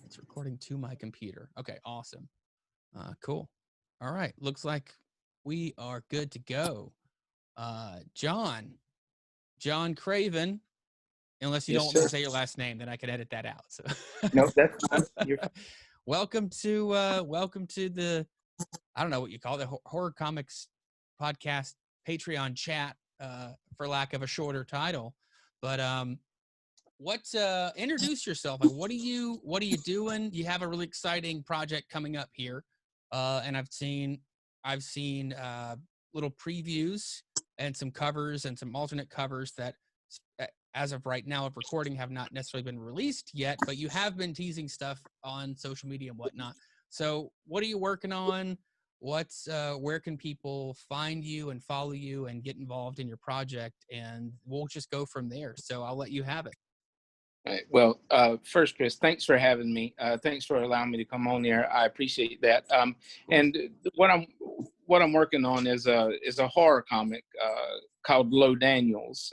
It's recording to my computer. Okay, awesome. Cool. All right. Looks like we are good to go. John Craven, unless you don't Yes, want me to sir. say your last name, then I could edit that out. So No, that's fine. You're fine. welcome to the, I don't know what you call it, the horror comics podcast Patreon chat, for lack of a shorter title. But introduce yourself. Like, what are you doing? You have a really exciting project coming up here. And I've seen little previews and some covers and some alternate covers that as of right now of recording have not necessarily been released yet, but you have been teasing stuff on social media and whatnot. So what are you working on? Where can people find you and follow you and get involved in your project? And we'll just go from there. So I'll let you have it. All right. Well, first, Chris, thanks for having me. Thanks for allowing me to come on here. I appreciate that. And what I'm working on is a horror comic called Low Daniels.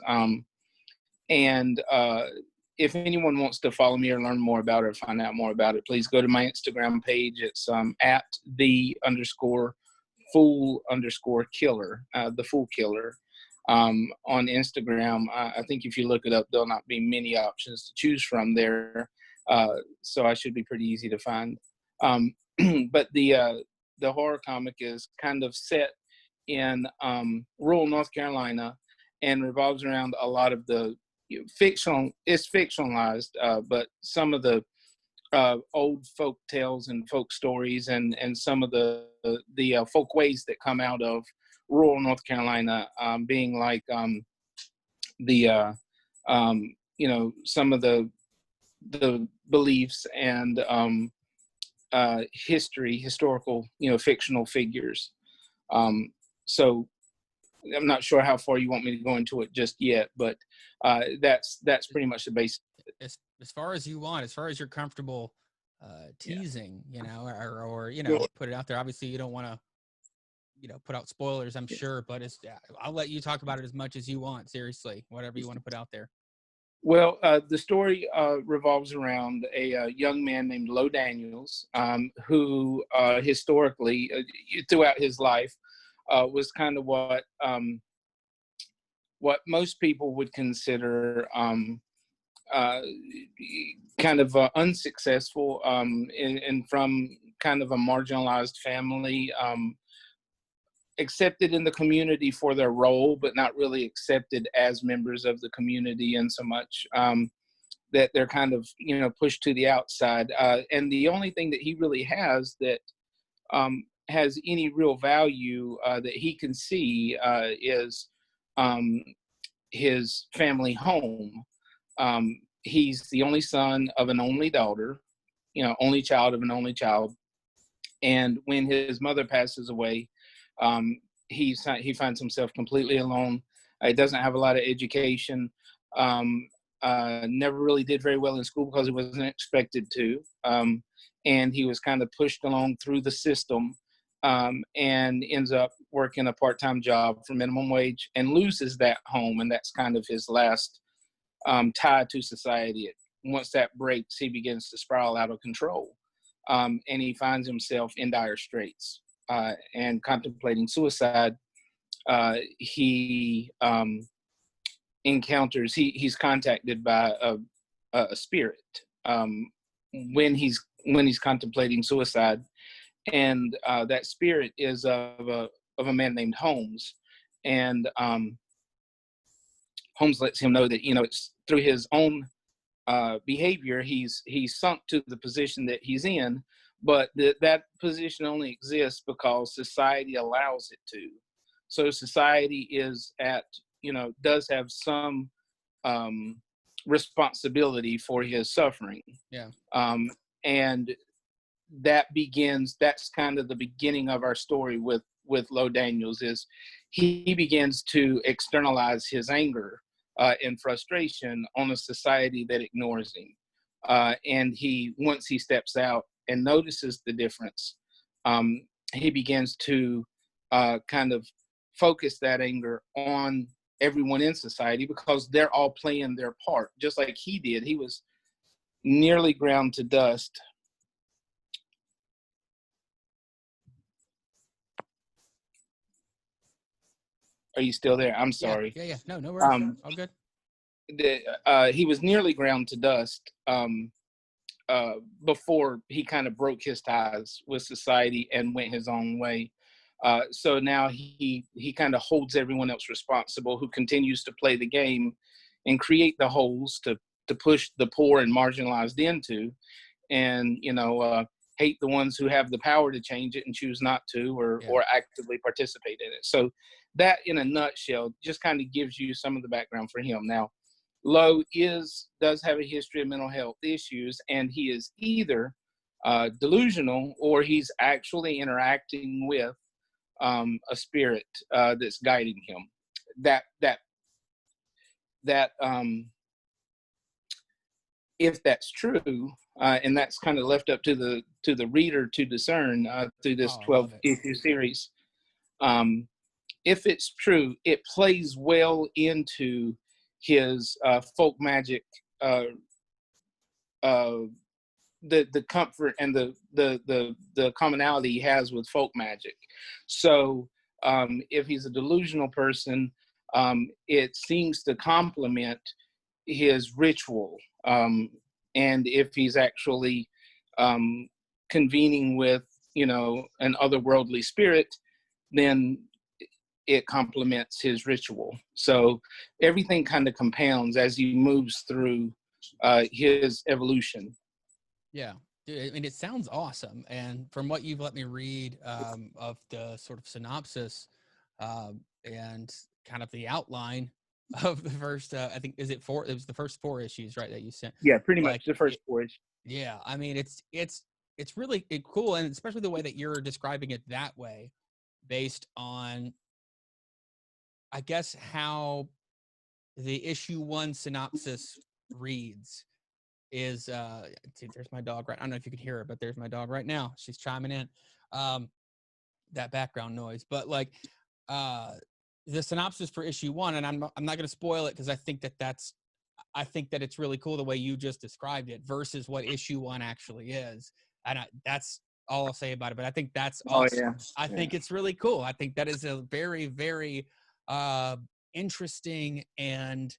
And if anyone wants to follow me or learn more about it or find out more about it, please go to my Instagram page. It's at the_fool_killer, the Fool Killer. On Instagram, I think if you look it up, there'll not be many options to choose from there. So I should be pretty easy to find. But the horror comic is kind of set in rural North Carolina and revolves around a lot of the fictional. It's fictionalized, but some of the old folk tales and folk stories and some of the folk ways that come out of rural North Carolina, being like the some of the beliefs and historical fictional figures. So I'm not sure how far you want me to go into it just yet, but that's pretty much the base. As far as you want, as far as you're comfortable teasing, or Sure. put it out there. Obviously, you don't want to put out spoilers, I'm sure, but I'll let you talk about it as much as you want. Seriously, whatever you want to put out there. Well, the story revolves around a young man named Low Daniels, who historically, throughout his life, was kind of what most people would consider uh, kind of unsuccessful, and from kind of a marginalized family. Accepted in the community for their role, but not really accepted as members of the community in so much that they're kind of, pushed to the outside. And the only thing that he really has that has any real value that he can see is um, his family home. He's the only son of an only daughter, only child of an only child. And when his mother passes away, he finds himself completely alone. He doesn't have a lot of education. Never really did very well in school because he wasn't expected to. And he was kind of pushed along through the system, and ends up working a part-time job for minimum wage and loses that home. And that's kind of his last tie to society. Once that breaks, he begins to spiral out of control. And he finds himself in dire straits and contemplating suicide. He he's contacted by a spirit when he's contemplating suicide, and that spirit is of a man named Holmes, and Holmes lets him know that it's through his own behavior he's sunk to the position that he's in, but that position only exists because society allows it to. So society does have some responsibility for his suffering. Yeah. And that's kind of the beginning of our story with Low Daniels. Is he begins to externalize his anger and frustration on a society that ignores him. And once he steps out and notices the difference, he begins to kind of focus that anger on everyone in society because they're all playing their part, just like he did. He was nearly ground to dust Are you still there? I'm Yeah, sorry. yeah, yeah. No, no worries. Um, All good. he was nearly ground to dust before he kind of broke his ties with society and went his own way. So now he kind of holds everyone else responsible who continues to play the game and create the holes to push the poor and marginalized into, and hate the ones who have the power to change it and choose not to, Yeah. or actively participate in it. So that, in a nutshell, just kind of gives you some of the background for him. Now, Lowe does have a history of mental health issues, and he is either delusional or he's actually interacting with a spirit that's guiding him. That if that's true, and that's kind of left up to the reader to discern through this Oh, I 12 love it. issue series. If it's true, it plays well into his folk magic, uh, uh, the comfort and the commonality he has with folk magic. So if he's a delusional person, it seems to complement his ritual. And if he's actually convening with, an otherworldly spirit, then it complements his ritual. So everything kind of compounds as he moves through his evolution. Yeah. Dude, I mean, it sounds awesome. And from what you've let me read of the sort of synopsis and kind of the outline of the first, I think, is it four? It was the first 4 issues, right? That you sent. Yeah, pretty much Like, the first 4 issues. yeah. I mean, it's really cool, and especially the way that you're describing it that way, based on, I guess, how the issue 1 synopsis reads is see, there's my dog right. I don't know if you could hear her, but there's my dog right now. She's chiming in. That background noise. But like uh the synopsis for issue 1, and I'm not going to spoil it because I think that it's really cool the way you just described it versus what issue 1 actually is. And that's all I'll say about it, but I think that's Oh awesome. yeah, I yeah. think it's really cool. I think that is a very, very uh interesting and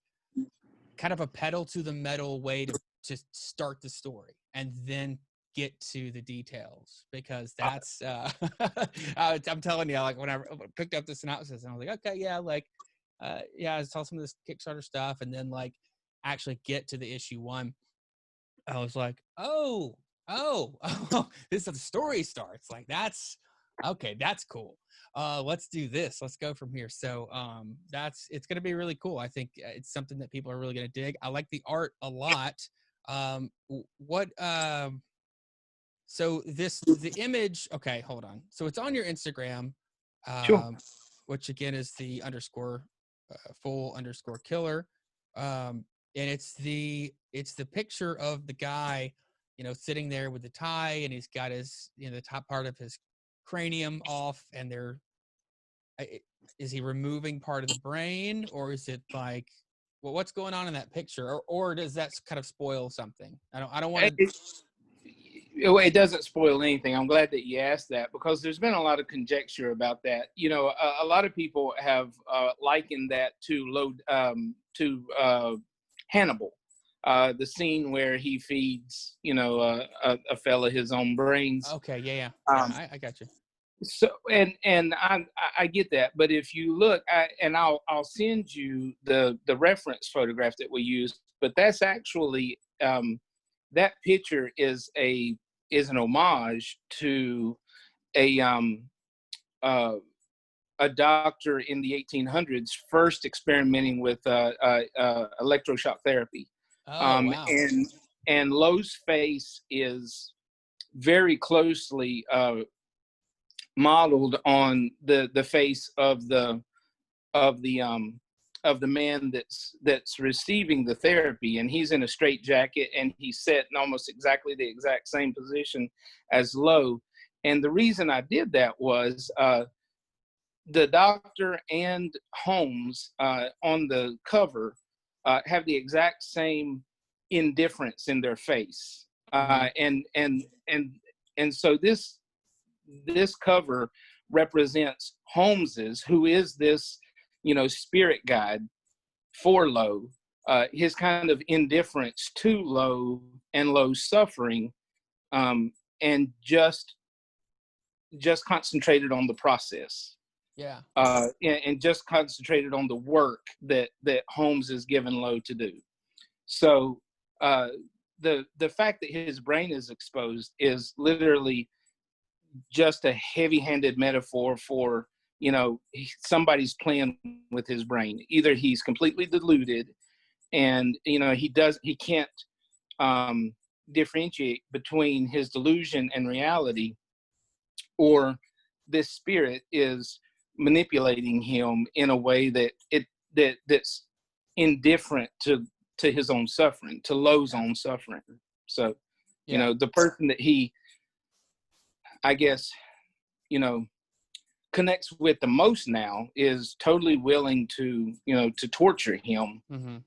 kind of a pedal to the metal way to start the story and then get to the details, because that's I'm telling you, like, when I picked up the synopsis and I was like, okay, yeah, like yeah, I saw some of this Kickstarter stuff, and then like actually get to the issue 1, I was like, oh, this is how the story starts. Like, that's okay, that's cool. Let's do this. Let's go from here. So it's gonna be really cool. I think it's something that people are really gonna dig. I like the art a lot. What so the image, okay, hold on. So it's on your Instagram, Sure. um, which again is the underscore full underscore killer. And it's the picture of the guy, sitting there with the tie, and he's got his, the top part of his cranium off, and is he removing part of the brain, or is it like, well, what's going on in that picture, or does that kind of spoil something? I don't want to. It doesn't spoil anything. I'm glad that you asked that, because there's been a lot of conjecture about that. A lot of people have likened that to Hannibal, the scene where he feeds, a fella his own brains. Okay, yeah, Um, I got you. so and I get that, but if you look, and I'll send you the reference photograph that we used, but that's actually that picture is an homage to a a doctor in the 1800s first experimenting with electroshock therapy, Oh, wow. and Lowe's face is very closely modeled on the face of the of the man that's receiving the therapy, and he's in a straight jacket, and he's set in almost exactly the exact same position as Lowe. And the reason I did that was the doctor and Holmes on the cover have the exact same indifference in their face, Mm-hmm. and so this cover represents Holmes's, who is this spirit guide for Lo, his kind of indifference to Lo and Lo's suffering, and just concentrated on the process. Yeah. And just concentrated on the work that Holmes is given Lo to do. So the fact that his brain is exposed is literally just a heavy-handed metaphor for, somebody's playing with his brain. Either he's completely deluded and he can't differentiate between his delusion and reality, or this spirit is manipulating him in a way that's indifferent to his own suffering, to Lo's own suffering. So, the person that he, I guess, connects with the most now is totally willing to torture him. Mm-hmm.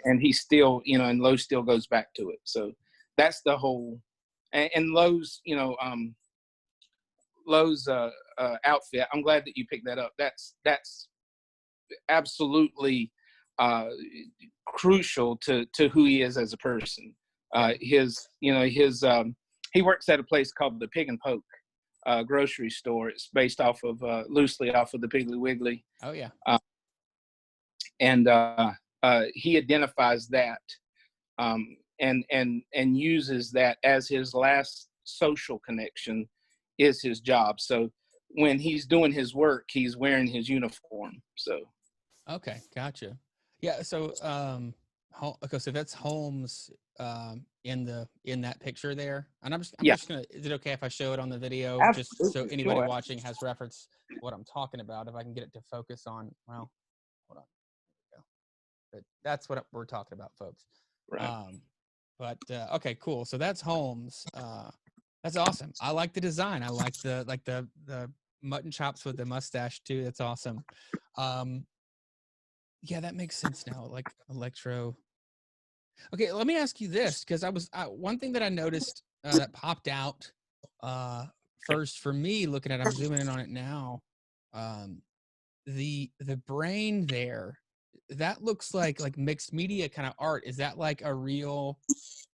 And he still, and Lo still goes back to it. So that's the whole, and Lo's, Lo's outfit. I'm glad that you picked that up. That's absolutely crucial to who he is as a person. He works at a place called the Pig and Poke grocery store. It's based loosely off of the Piggly Wiggly. Oh yeah. And he identifies that and uses that as his last social connection is his job. So when he's doing his work, he's wearing his uniform. So okay, gotcha. Yeah, so okay, so that's Holmes in that picture there. And I'm just gonna, is it okay if I show it on the video? Absolutely. Just so anybody watching has reference what I'm talking about, if I can get it to focus on, well, hold on. There we go. But that's what we're talking about, folks. Right. Okay, cool. So that's Holmes. That's awesome. I like the design. I like the mutton chops with the mustache too. That's awesome. Yeah, that makes sense now. Like Electro. Okay, let me ask you this, because one thing that I noticed that popped out first for me looking at it, I'm zooming in on it now. The brain there, that looks like mixed media kind of art. Is that like a real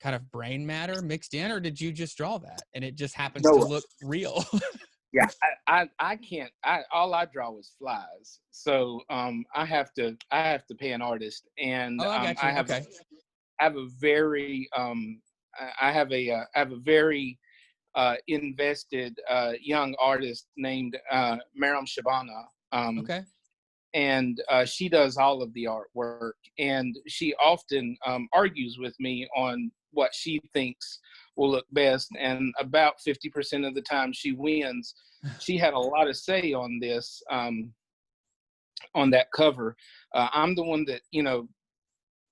kind of brain matter mixed in, or did you just draw that and it just happens to look real? Yeah, I can't. All I draw is flies, so I have to pay an artist, and Oh, I got you. Okay. I have a very invested young artist named Maram Shabana. Okay. And she does all of the artwork, and she often argues with me on what she thinks will look best, and about 50% of the time she wins. She had a lot of say on this, on that cover. I'm the one that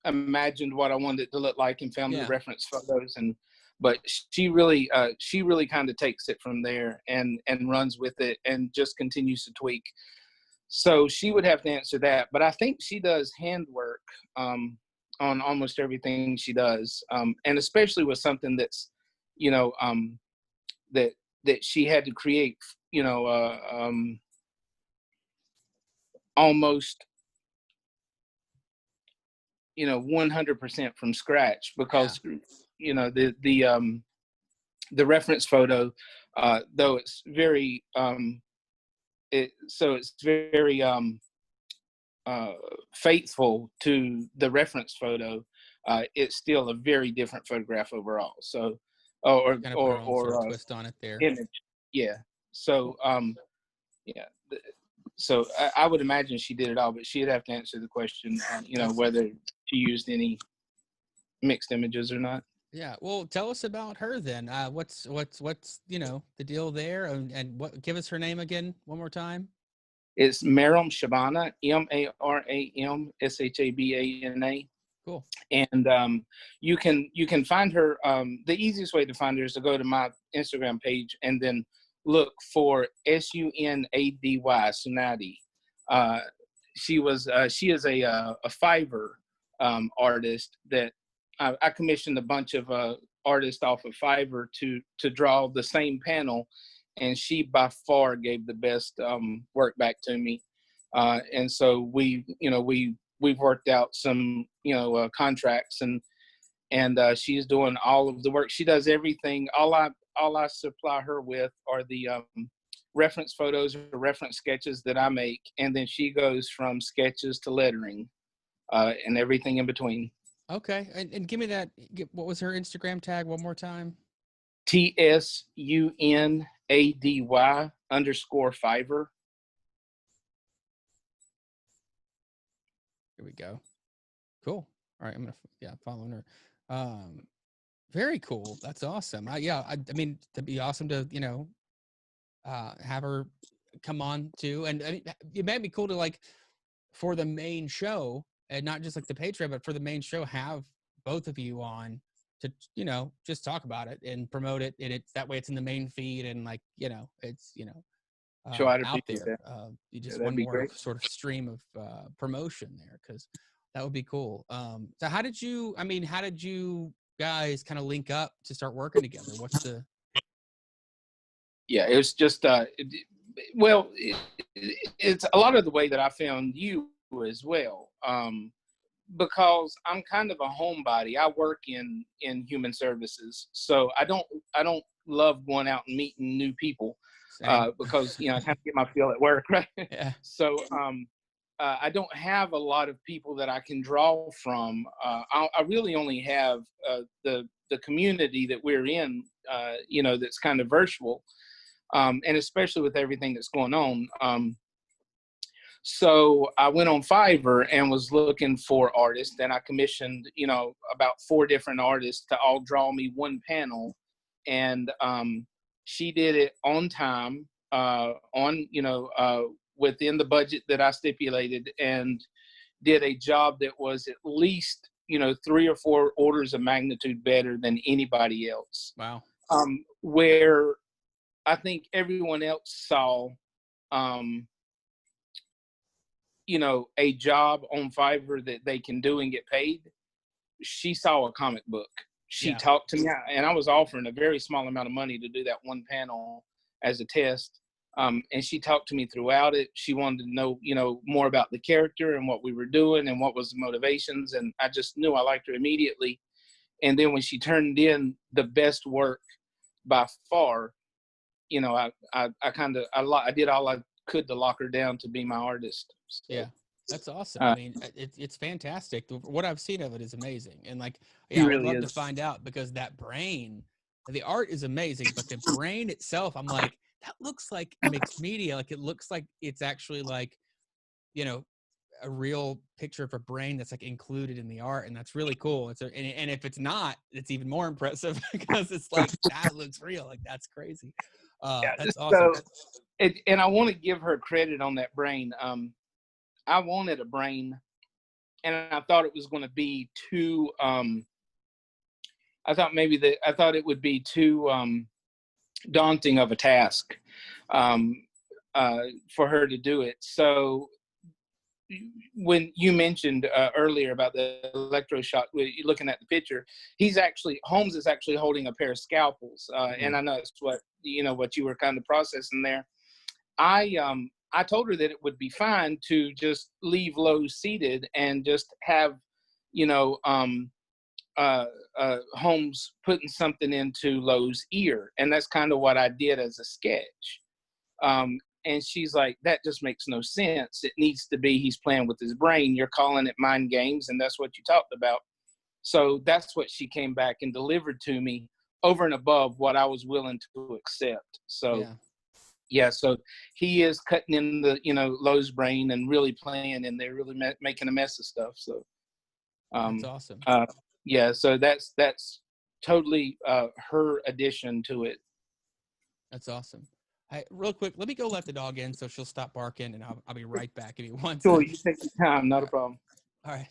imagined what I wanted it to look like and found the reference photos, but she really kind of takes it from there and runs with it and just continues to tweak. So she would have to answer that, but I think she does handwork on almost everything she does, and especially with something that's that she had to create almost 100% from scratch, because the reference photo, though it's very it's very faithful to the reference photo, it's still a very different photograph overall. So or kind of put her own sort of twist on it there. Image. Yeah. So so I would imagine she did it all, but she'd have to answer the question, whether she used any mixed images or not. Yeah. Well, tell us about her then. What's the deal there, and what? Give us her name again one more time. It's Maram Shabana, Maram Shabana. Cool. And you can find her. The easiest way to find her is to go to my Instagram page and then look for Sunady, Sunadi. She is a Fiverr artist that I commissioned a bunch of artists off of Fiverr to draw the same panel, and she by far gave the best work back to me. And so we've worked out some contracts, and she's doing all of the work. She does everything. All I supply her with are the reference photos or reference sketches that I make, and then she goes from sketches to lettering, and everything in between. Okay, and give me that. What was her Instagram tag one more time? TSUNADY_Fiverr. Here we go. Cool. All right, I'm gonna following her. Very cool. That's awesome. I mean, it'd be awesome to have her come on too, and I mean, it might be cool to like for the main show and not just like the Patreon, but for the main show, have both of you on to just talk about it and promote it, and it's that way it's in the main feed and like it's Sure, I'd out appreciate there. that. You Yeah, just that'd one be more great. sort of stream of promotion there because that would be cool. So how did you? I mean, how did you guys kind of link up to start working together? What's the? Yeah, it was just well, it's a lot of the way that I found you as well. Because I'm kind of a homebody. I work in human services, so I don't love going out and meeting new people, Same. because I kind of get my feel at work, right? Yeah. So I don't have a lot of people that I can draw from. I really only have the community that we're in, that's kind of virtual, and especially with everything that's going on. So I went on Fiverr and was looking for artists, and I commissioned, about 4 different artists to all draw me one panel, and she did it on time, within the budget that I stipulated, and did a job that was at least 3 or 4 orders of magnitude better than anybody else. Wow. Where I think everyone else saw, a job on Fiverr that they can do and get paid. She saw a comic book. She Yeah. talked to me, and I was offering a very small amount of money to do that one panel as a test. And she talked to me throughout it. She wanted to know, more about the character and what we were doing and what was the motivations. And I just knew I liked her immediately. And then when she turned in the best work by far, I did all I could to lock her down to be my artist. So, Yeah, that's awesome. I mean, it's fantastic. What I've seen of it is amazing, and like, he yeah, I would really love to is. find out because that brain, the art is amazing, but the brain itself, I'm like, that looks like mixed media. Like it looks like it's actually like, you know, a real picture of a brain that's like included in the art, and that's really cool. And if it's not, it's even more impressive because it's like that looks real. Like that's crazy. Yeah. That's awesome. So, and I want to give her credit on that brain. I wanted a brain, and I thought it was going to be too. I thought it would be too daunting of a task, um, for her to do it. So when you mentioned earlier about the electroshock, looking at the picture, Holmes is actually holding a pair of scalpels, and I know it's what you were kind of processing there. I told her that it would be fine to just leave Lowe's seated and just have, you know, Holmes putting something into Lowe's ear, and that's kind of what I did as a sketch. And she's like, that just makes no sense. It needs to be he's playing with his brain. You're calling it mind games, and that's what you talked about. So that's what she came back and delivered to me over and above what I was willing to accept. So yeah, so he is cutting in the Lowe's brain and really playing, and they're really making a mess of stuff. So That's awesome. yeah, so that's totally her addition to it. That's awesome. Hey, real quick, let me go let the dog in so she'll stop barking, and I'll be right back. Give me one Sure, second. you take your time, not a problem. All right.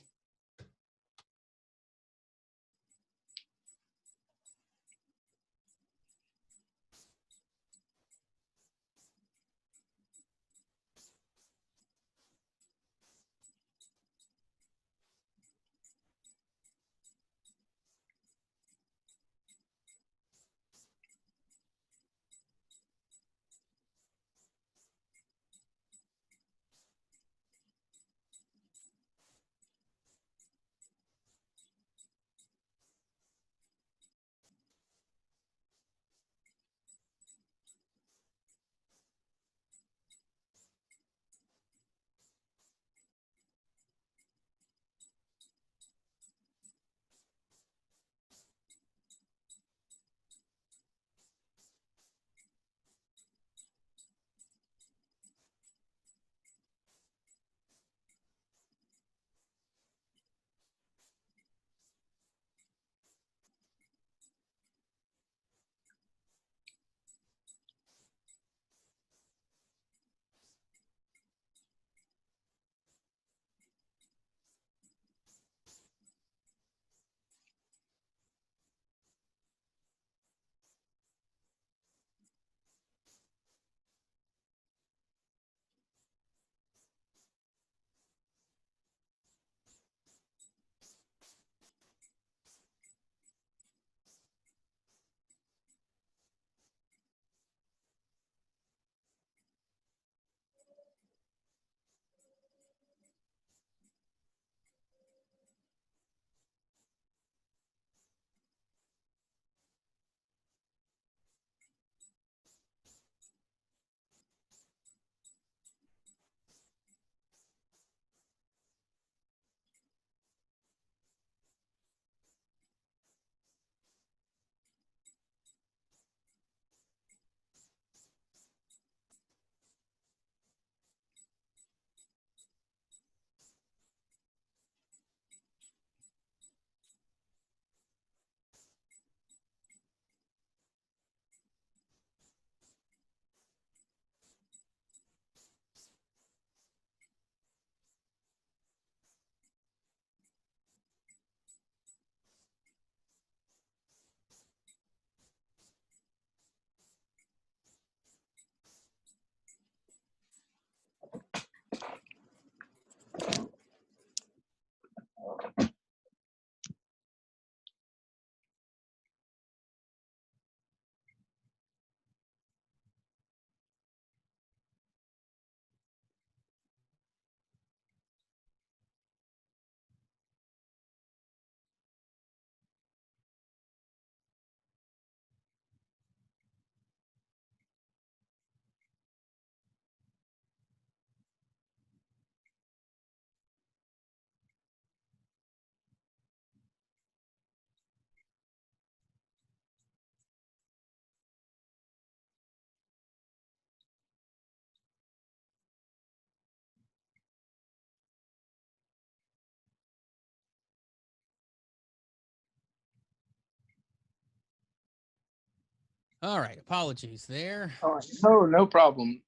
All right. Apologies there. All right. No, no problem.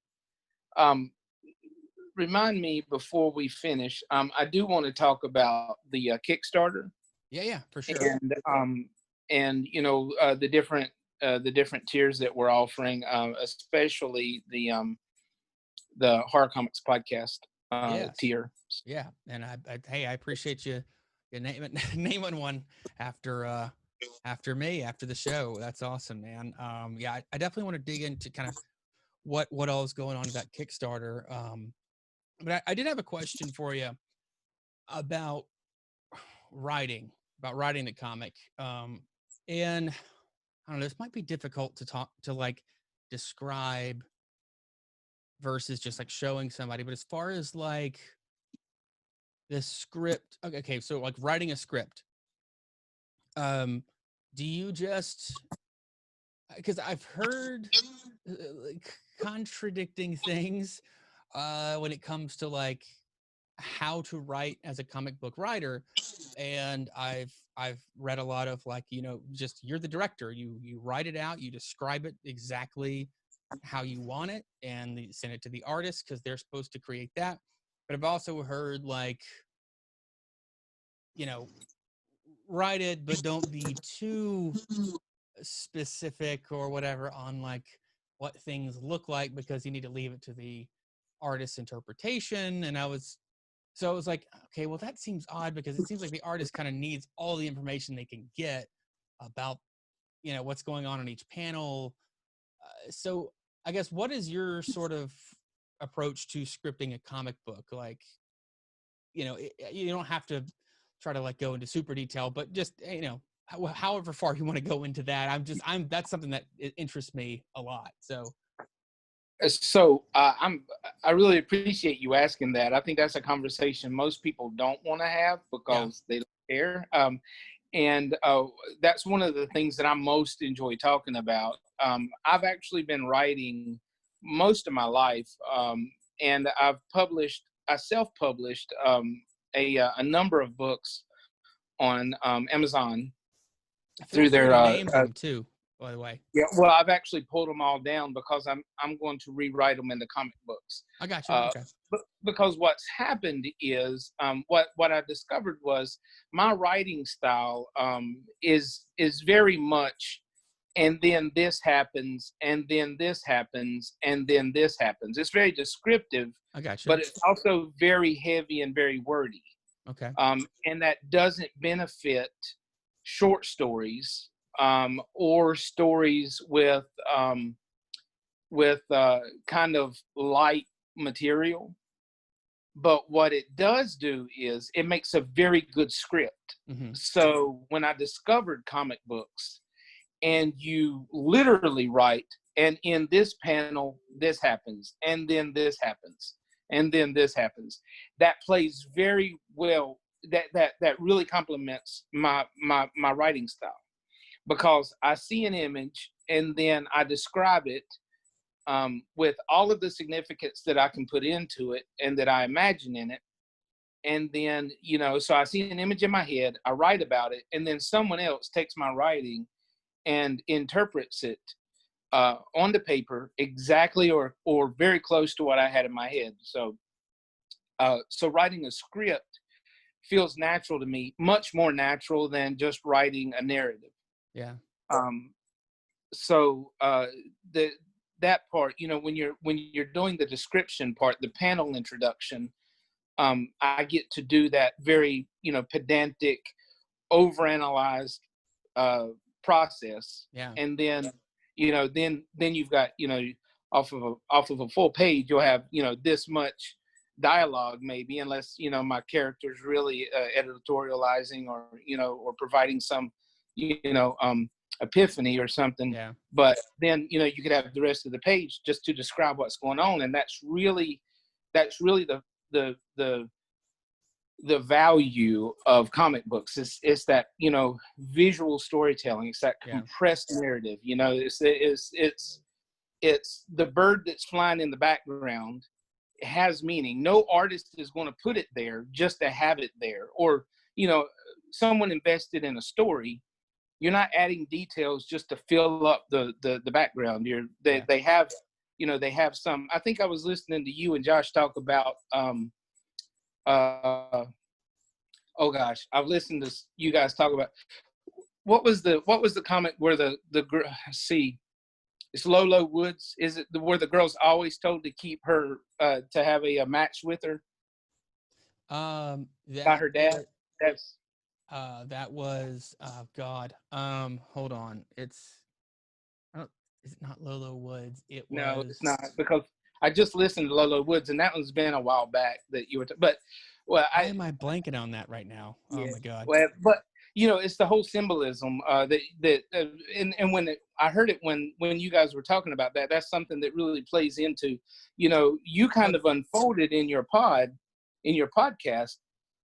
Um, Remind me before we finish. I do want to talk about the Kickstarter Yeah, yeah, for sure. and the different tiers that we're offering, especially the horror comics podcast Yes. tier. Yeah. And hey, I appreciate you naming one after after me, after the show. That's awesome, man. Yeah, I definitely want to dig into kind of what all is going on with that Kickstarter. But I did have a question for you about writing, about writing the comic. And I don't know, this might be difficult to talk to like describe versus just like showing somebody. But as far as like the script, okay, so like writing a script, um, do you just because I've heard like contradicting things when it comes to like how to write as a comic book writer, and I've read a lot of like, you know, just you're the director, you write it out, you describe it exactly how you want it, and you send it to the artist because they're supposed to create that. But I've also heard like, you know, write it but don't be too specific or whatever on like what things look like because you need to leave it to the artist's interpretation. And I was like, okay, well, that seems odd because it seems like the artist kind of needs all the information they can get about, you know, what's going on in each panel. So I guess what is your sort of approach to scripting a comic book? Like, you know, you don't have to try to like go into super detail, but just, you know, however far you want to go into that. That's something that interests me a lot. So, I really appreciate you asking that. I think that's a conversation most people don't want to have yeah. because they don't care. And That's one of the things that I most enjoy talking about. I've actually been writing most of my life, and I self-published a number of books on Amazon I feel through like you their already named them too, by the way. yeah. Well, I've actually pulled them all down because I'm going to rewrite them into comic books. I got you. Uh, Okay. but because what's happened is what I discovered was my writing style is very much, and then this happens, and then this happens, and then this happens. It's very descriptive, I got you. but it's also very heavy and very wordy, Okay. and that doesn't benefit short stories, or stories with kind of light material. But what it does do is it makes a very good script. Mm-hmm. So when I discovered comic books, and you literally write, and in this panel this happens, and then this happens, and then this happens, that plays very well. That really complements my writing style, because I see an image and then I describe it, with all of the significance that I can put into it and that I imagine in it. And then, so I see an image in my head, I write about it, and then someone else takes my writing and interprets it on the paper exactly, or very close to what I had in my head. So writing a script feels natural to me, much more natural than just writing a narrative. Yeah. Um, so the that part, when you're doing the description part, the panel introduction, I get to do that very, pedantic, overanalyzed process. Yeah. And then, then you've got, off of a full page, you'll have, this much dialogue, maybe, unless, my character's really editorializing, or providing some, epiphany or something. Yeah. But then, you could have the rest of the page just to describe what's going on. And that's really the value of comic books. It's that, visual storytelling. It's that Yeah. compressed narrative. It's the bird that's flying in the background. It has meaning. No artist is going to put it there just to have it there. Or, someone invested in a story, you're not adding details just to fill up the background. They have, they have some. I think I was listening to you and Josh talk about uh oh gosh, I've listened to you guys talk about what was the comic where see, it's Lolo Woods, is it where the girl's always told to keep her to have a match with her by That her dad? That's that was God. Hold on. I don't, is it not Lolo Woods? It No, was. it's not, because I just listened to Lolo Woods, and that one's been a while back that you were. But well, Why am I blanking on that right now? Oh yeah, my God. well, but it's the whole symbolism and I heard it when you guys were talking about that. That's something that really plays into, you kind of unfolded in your podcast,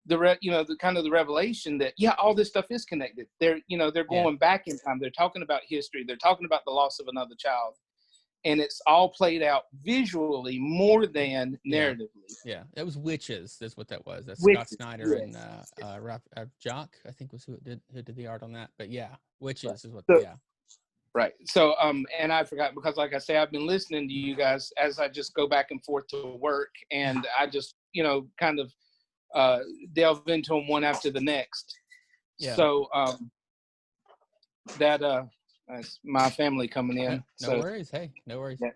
the kind of the revelation that all this stuff is connected. They're going back in time. They're talking about history. They're talking about the loss of another child, and it's all played out visually more than narratively. Yeah, it was Witches. That's what that was. That's Scott Witches, Snyder yes. and Jock, I think, was who did the art on that. But yeah, Witches is what. So, Yeah. right. So, and I forgot, because like I say, I've been listening to you guys as I just go back and forth to work, and I just, kind of delve into them one after the next. Yeah. So, that's my family coming in. No worries. Hey, no worries. Yeah.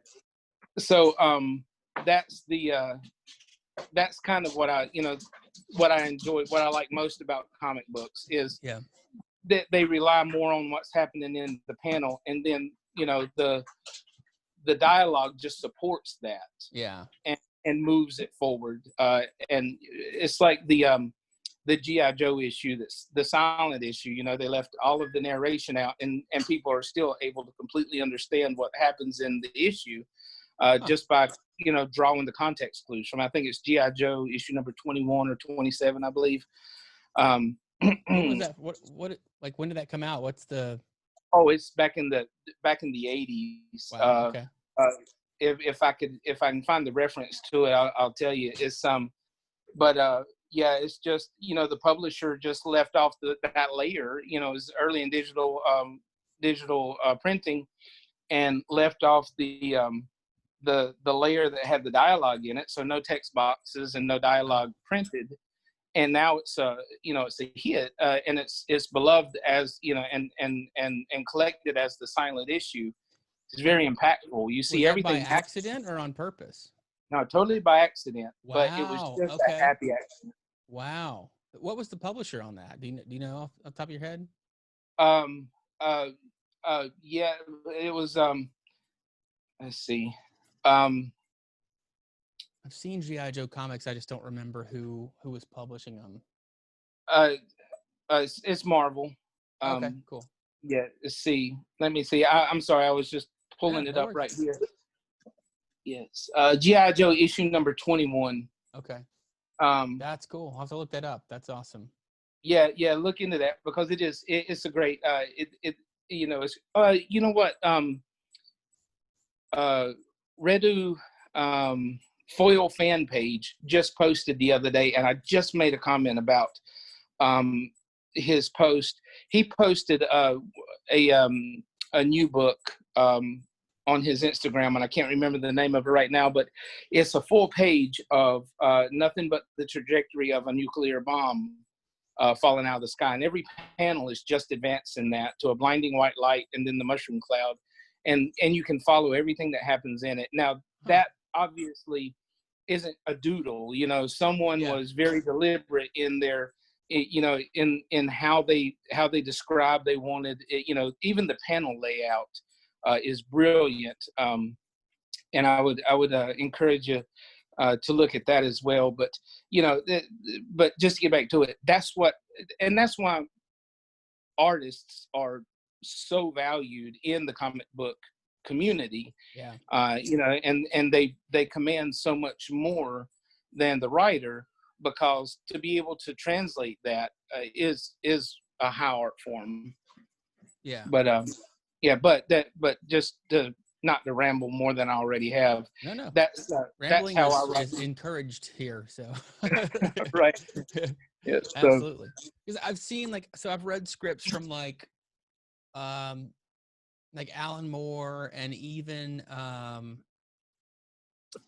So, that's that's kind of what I enjoy, what I like most about comic books is that they rely more on what's happening in the panel, and then the dialogue just supports that. Yeah. And moves it forward. And it's like the G.I. Joe issue, that's the silent issue. They left all of the narration out, and people are still able to completely understand what happens in the issue just by drawing the context clues from, I think it's G.I. Joe issue number 21 or 27, I believe. When was that? What like, when did that come out? What's the? Oh, it's back in the 80s. Wow. Okay. If I can find the reference to it, I'll tell you. It's but it's just the publisher just left off that layer. It's early in digital printing, and left off the layer that had the dialogue in it, so no text boxes and no dialogue printed. And now it's it's a hit, and it's beloved as and collected as the silent issue. It's very impactful. You see everything by accident or on purpose? No, totally by accident. Wow. But it was just a happy accident. Wow. What was the publisher on that? Do you know off the top of your head? Yeah, it was let's see. I've seen G.I. Joe comics. I just don't remember who was publishing them. It's Marvel. Okay, cool. Yeah, let's see. Let me see. I'm sorry, I was just pulling it up right here. Yes. G.I. Joe issue number 21. Okay. That's cool. I'll have to look that up. That's awesome. Yeah, look into that, because it's a great it's you know what, Redu Foil fan page just posted the other day, and I just made a comment about his post. He posted a new book on his Instagram, and I can't remember the name of it right now, but it's a full page of nothing but the trajectory of a nuclear bomb falling out of the sky, and every panel is just advancing that to a blinding white light, and then the mushroom cloud, and you can follow everything that happens in it. Now that obviously isn't a doodle. Someone was very deliberate in their in how they describe. They wanted it, even the panel layout is brilliant, and I would encourage you to look at that as well. But but just to get back to it, that's why artists are so valued in the comic book community. And they command so much more than the writer, because to be able to translate that is a high art form. But just to not to ramble more than I already have. No. That's how I write. Is encouraged here. So right. Yeah, absolutely. Because I've seen I've read scripts from um, like Alan Moore, and even um,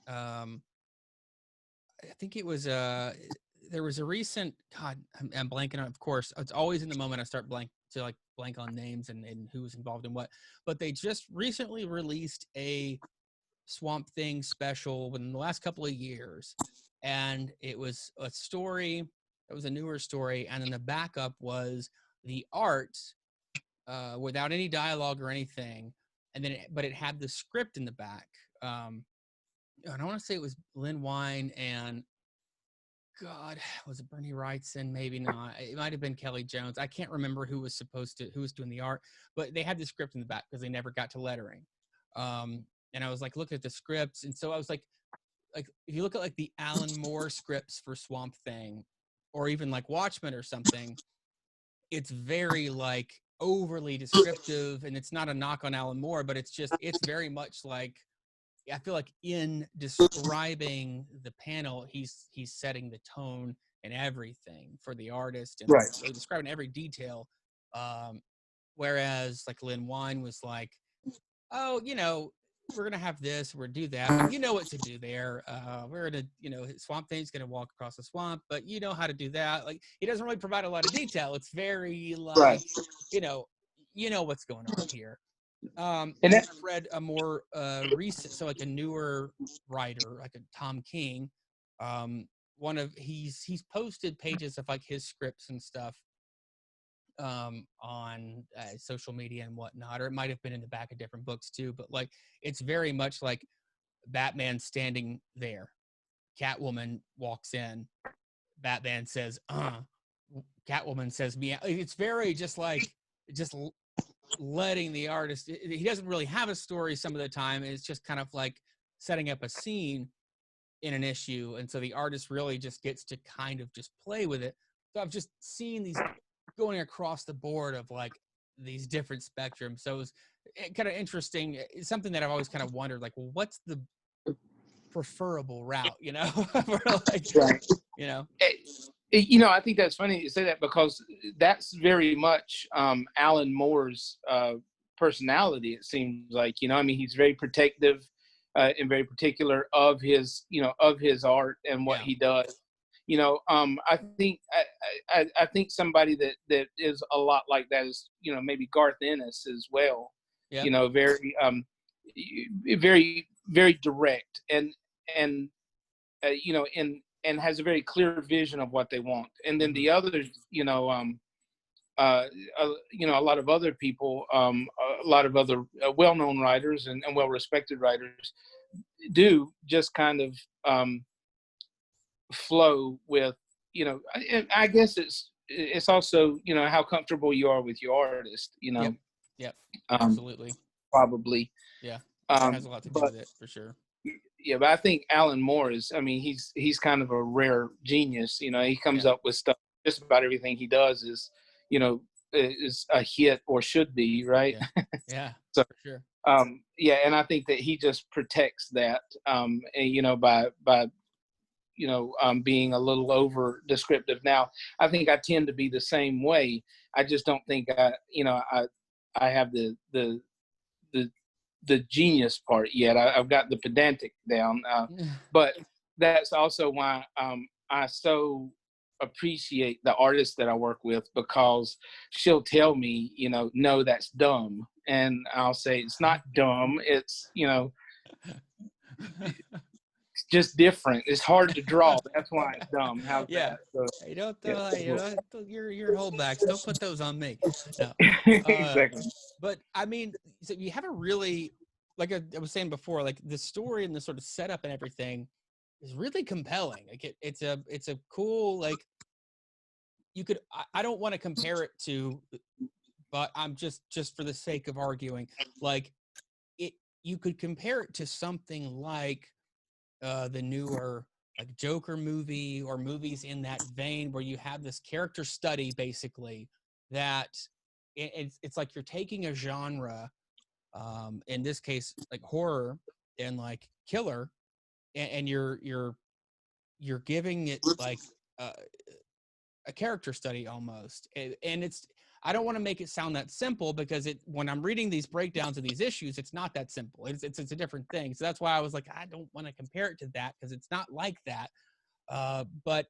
I think it was there was a recent, God, I'm blanking on, of course it's always in the moment I start blank on names and who was involved in what, but they just recently released a Swamp Thing special within the last couple of years, and it was a story. It was a newer story, and then the backup was the art without any dialogue or anything, and then but it had the script in the back. And I want to say it was Lynn Wine and, God, was it Bernie Wrightson? Maybe not. It might have been Kelly Jones. I can't remember who was doing the art, but they had the script in the back because they never got to lettering. And I was like, looking at the scripts, and so I was like if you look at like the Alan Moore scripts for Swamp Thing, or even like Watchmen or something, it's very like overly descriptive, and it's not a knock on Alan Moore, but it's very much like, I feel like in describing the panel, he's setting the tone and everything for the artist, and like Right. really describing every detail. Um, Whereas like Lynn Wine was like, oh, we're gonna have this, we're gonna do that, but you know what to do there. We're gonna, Swamp Thing's gonna walk across the swamp, but you know how to do that. Like, he doesn't really provide a lot of detail. It's very Right. like, you know, what's going on here. And And that, then I've read a more recent, so like a newer writer, like a Tom King. One of he's posted pages of like his scripts and stuff on social media and whatnot, or it might have been in the back of different books too. But like, it's very much like Batman standing there, Catwoman walks in, Batman says, Catwoman says, "Me." It's very just like just letting the artist. He doesn't really have a story some of the time. It's just kind of like setting up a scene in an issue, and so the artist really just gets to kind of just play with it. So I've just seen these going across the board of like these different spectrums. So it was kind of interesting. It's something that I've always kind of wondered, like, well, what's the preferable route, for like, right. you know? I think that's funny you say that, because that's very much Alan Moore's personality. It seems like, I mean, he's very protective and very particular of his art and what Yeah. he does. I think somebody that is a lot like that is, maybe Garth Ennis as well. Yep. Very very very direct, and and has a very clear vision of what they want. And then Mm-hmm. the others, a lot of other people, a lot of other well-known writers and well-respected writers do just kind of flow with, I guess it's also, how comfortable you are with your artist, Yep. Yep. um, Absolutely. probably. Yeah. That has Um, a lot to do but with it for sure. yeah, but I think Alan Moore is, I mean, he's kind of a rare genius. He comes Yeah. up with stuff. Just about everything he does you know, is a hit, or should be, right? Yeah. Yeah. So, For sure. yeah, and I think that he just protects that, and, by being a little over descriptive. Now, I think I tend to be the same way. I just don't think I have the the genius part yet. I've got the pedantic down, but that's also why I so appreciate the artists that I work with, because she'll tell me, no, that's dumb, and I'll say it's not dumb. It's it's just different. It's hard to draw. That's why it's dumb. How's Yeah. that? So, Hey, don't yeah. your holdbacks. Don't put those on me. No. Exactly. But I mean, so you have a really, like I was saying before, like the story and the sort of setup and everything is really compelling. Like it's a cool, like, you could, I don't want to compare it to, but I'm just for the sake of arguing, like, it, you could compare it to something like the newer like Joker movie, or movies in that vein, where you have this character study basically, that it's like you're taking a genre, in this case like horror and like killer, and you're giving it like uh, a character study almost, and it's, I don't want to make it sound that simple, because when I'm reading these breakdowns of these issues, it's not that simple. It's a different thing. So that's why I was like, I don't want to compare it to that, because it's not like that. But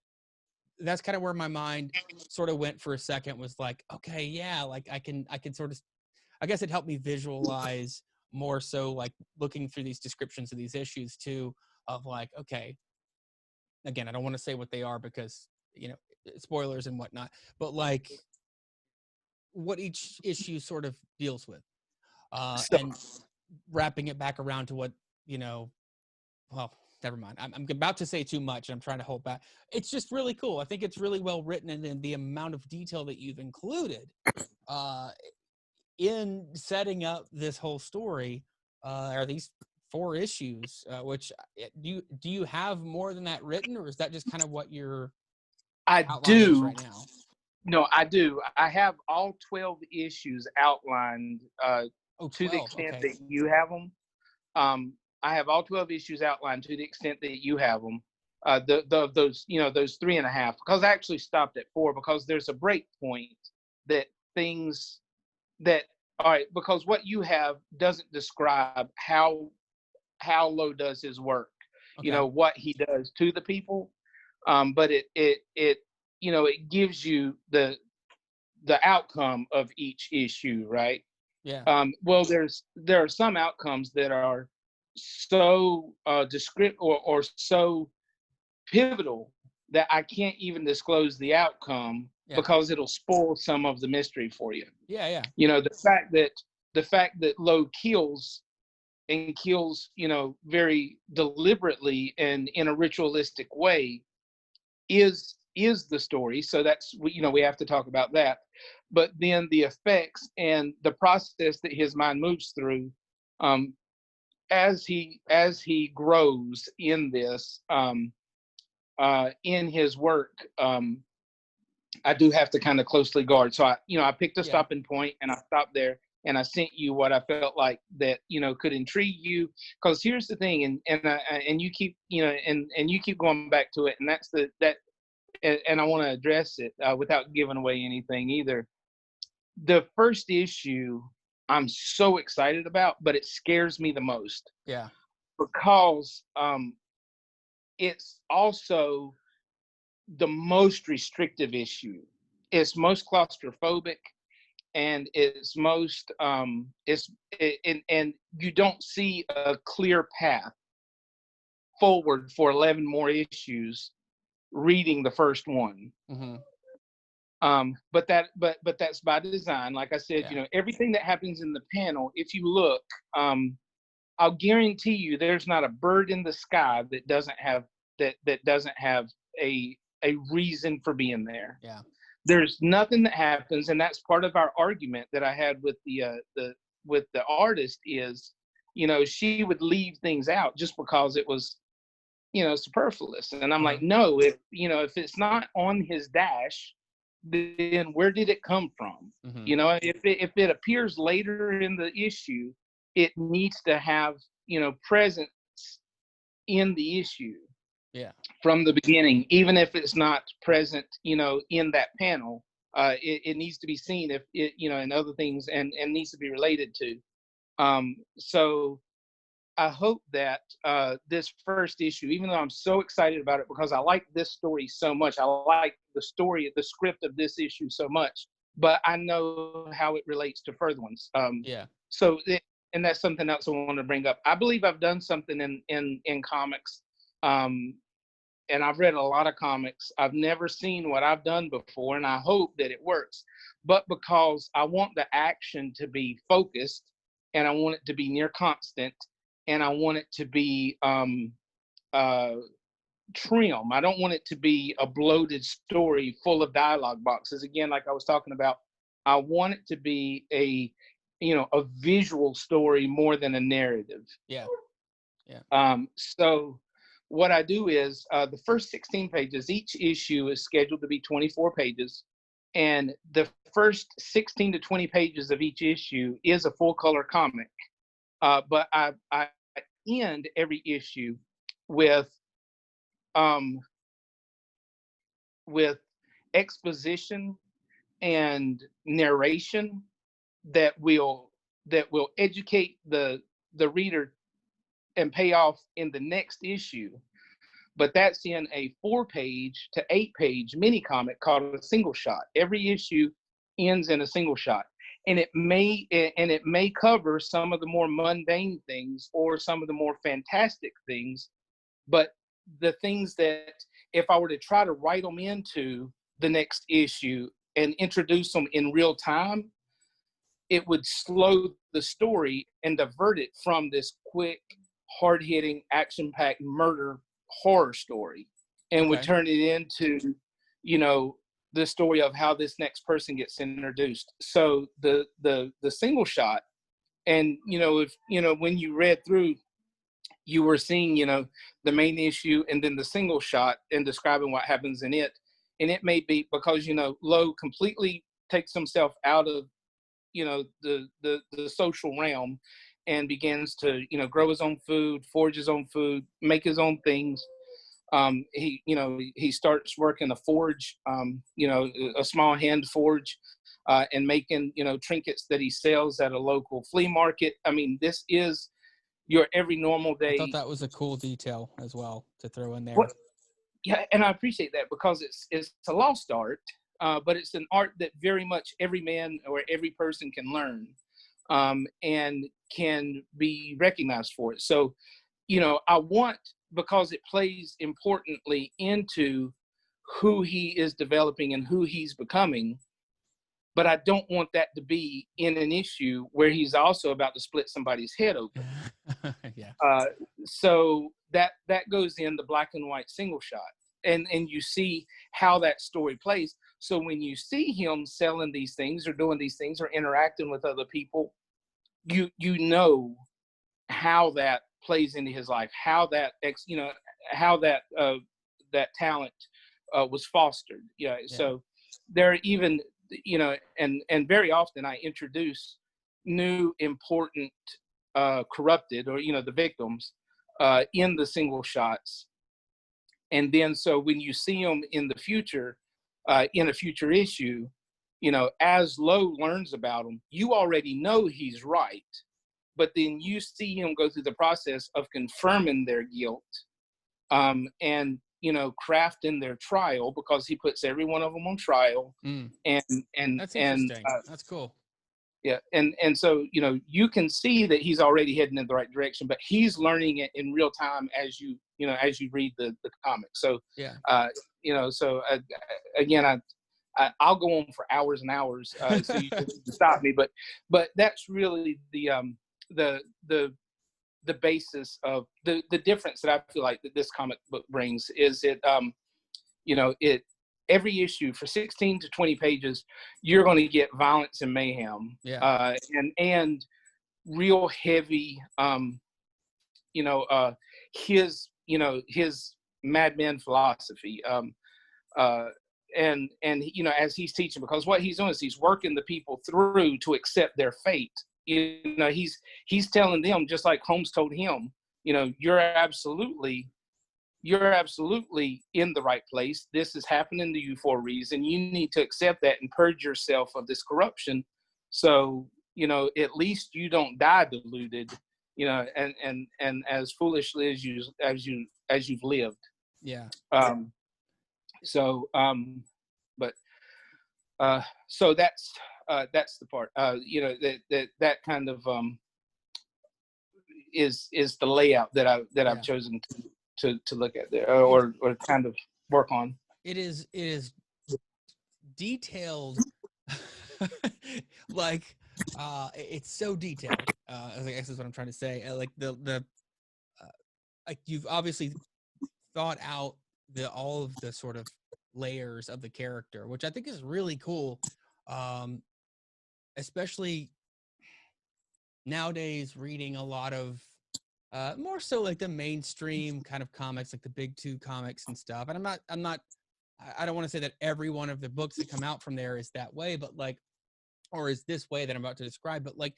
that's kind of where my mind sort of went for a second, was like, okay, yeah, like I can sort of, I guess it helped me visualize more so, like looking through these descriptions of these issues too, of like, okay, again, I don't want to say what they are because, spoilers and whatnot, but like what each issue sort of deals with, So, and wrapping it back around to what, well, never mind. I'm about to say too much. I'm trying to hold back. It's just really cool. I think it's really well written, and then the amount of detail that you've included uh, in setting up this whole story are these 4 issues. Which do you have more than that written, or is that just kind of what your I outline is do. right now? No, I do. I have all 12 issues outlined Oh, to the 12. extent Okay. that you have them. I have all 12 issues outlined to the extent that you have them. Those, those 3.5, because I actually stopped at 4, because there's a break point that things that, all right, because what you have doesn't describe how Low does his work, Okay. what he does to the people. But it gives you the outcome of each issue, right? Yeah. Well, there are some outcomes that are so descriptive or so pivotal that I can't even disclose the outcome, Yeah. because it'll spoil some of the mystery for you. Yeah. Yeah. The fact that Low kills, and kills, very deliberately and in a ritualistic way, is the story. So that's, we have to talk about that. But then the effects and the process that his mind moves through, um, as he grows in this, in his work, I do have to kind of closely guard. So I picked a Yeah. stopping point, and I stopped there, and I sent you what I felt like that, could intrigue you. Because here's the thing, and you keep, and you keep going back to it, and that's and I want to address it without giving away anything either. The first issue I'm so excited about, but it scares me the most, Yeah. because it's also the most restrictive issue. It's most claustrophobic, and it's most and you don't see a clear path forward for 11 more issues reading the first one. Mm-hmm. But that's by design. Like I said, Yeah. everything that happens in the panel, if you look, I'll guarantee you there's not a bird in the sky that doesn't have a reason for being there. Yeah. There's nothing that happens, and that's part of our argument that I had with the artist is, she would leave things out just because it was, superfluous. And I'm Uh-huh. like, no, if it's not on his dash, then where did it come from? Mm-hmm. If it appears later in the issue, it needs to have, presence in the issue Yeah. from the beginning, even if it's not present, in that panel. It needs to be seen, if it, and other things, and needs to be related to. So I hope that this first issue, even though I'm so excited about it because I like this story so much, I like the script of this issue so much, but I know how it relates to further ones. Yeah. So, and that's something else I want to bring up. I believe I've done something in comics, and I've read a lot of comics. I've never seen what I've done before, and I hope that it works. But because I want the action to be focused, and I want it to be near constant, and I want it to be trim. I don't want it to be a bloated story full of dialogue boxes. Again, like I was talking about, I want it to be a visual story more than a narrative. Yeah. Yeah. So what I do is the first 16 pages, each issue is scheduled to be 24 pages. And the first 16 to 20 pages of each issue is a full color comic. But I end every issue with um, with exposition and narration that will educate the reader and pay off in the next issue. But that's in a 4-page to 8-page mini comic called a single shot. Every issue ends in a single shot, and it may cover some of the more mundane things or some of the more fantastic things, but the things that if I were to try to write them into the next issue and introduce them in real time, it would slow the story and divert it from this quick, hard-hitting, action-packed murder horror story, and would Okay. turn it into, the story of how this next person gets introduced. So the single shot, and if when you read through, you were seeing the main issue and then the single shot and describing what happens in it, and it may be because Lowe completely takes himself out of the social realm and begins to grow his own food, forage his own food, make his own things. He starts working a forge, a small hand forge, and making trinkets that he sells at a local flea market. I mean, this is your every normal I thought day. that was a cool detail as well to throw in there. What? Yeah, and I appreciate that because it's a lost art, but it's an art that very much every man or every person can learn, and can be recognized for it. So, I want, because it plays importantly into who he is developing and who he's becoming, but I don't want that to be in an issue where he's also about to split somebody's head open. Yeah. So that goes in the black and white single shot, and you see how that story plays. So when you see him selling these things or doing these things or interacting with other people, you know how that plays into his life, how that how that talent was fostered. Yeah. So there are even and very often I introduce new important corrupted or the victims in the single shots, and then so when you see them in the future, in a future issue, as Lowe learns about him, you already know he's right, but then you see him go through the process of confirming their guilt, and crafting their trial, because he puts every one of them on trial. And That's interesting. That's cool. Yeah, and so you can see that he's already heading in the right direction, but he's learning it in real time as you read the comic. So Yeah. So again, I'll go on for hours and hours, so you can stop me, but that's really the basis of the difference that I feel like that this comic book brings is it every issue for 16 to 20 pages, you're going to get violence and mayhem, and real heavy, his madman philosophy, and as he's teaching, because what he's doing is he's working the people through to accept their fate. He's telling them, just like Holmes told him, you're absolutely in the right place. This is happening to you for a reason. You need to accept that and purge yourself of this corruption. So, at least you don't die deluded, and as foolishly as you've lived. Yeah. So, but so that's the part. That kind of is the layout that I've chosen to look at there, or kind of work on. It is detailed. Like it's so detailed. I guess is what I'm trying to say. Like the like you've obviously thought out all of the sort of layers of the character, which I think is really cool. Especially nowadays, reading a lot of more so like the mainstream kind of comics, like the big two comics and stuff. And I don't want to say that every one of the books that come out from there is that way, but like, or is this way that I'm about to describe, but like,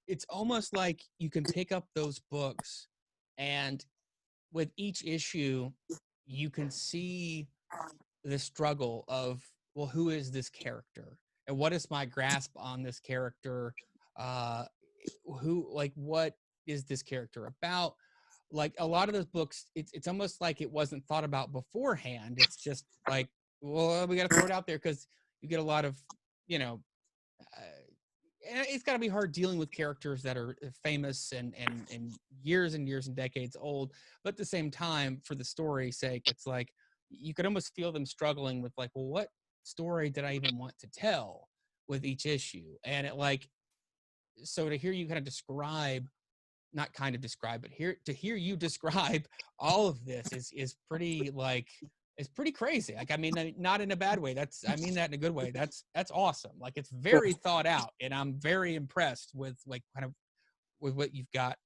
it's almost like you can pick up those books, and with each issue, you can see the struggle of, well, who is this character? and what is my grasp on this character? Uh, what is this character about? Like a lot of those books, it's almost like it wasn't thought about beforehand. It's just like, well, we got to throw it out there because you get a lot of, you know, it's got to be hard dealing with characters that are famous and years and years and decades old. But at the same time, for the story's sake, it's like you could almost feel them struggling with like, well, what story did I even want to tell with each issue? And it like, so to hear you kind of describe, not kind of describe, but hear you describe all of this is pretty like, it's pretty crazy. Like, I mean, not in a bad way. I mean that in a good way. That's awesome. Like, it's very thought out, and I'm very impressed with like kind of with what you've got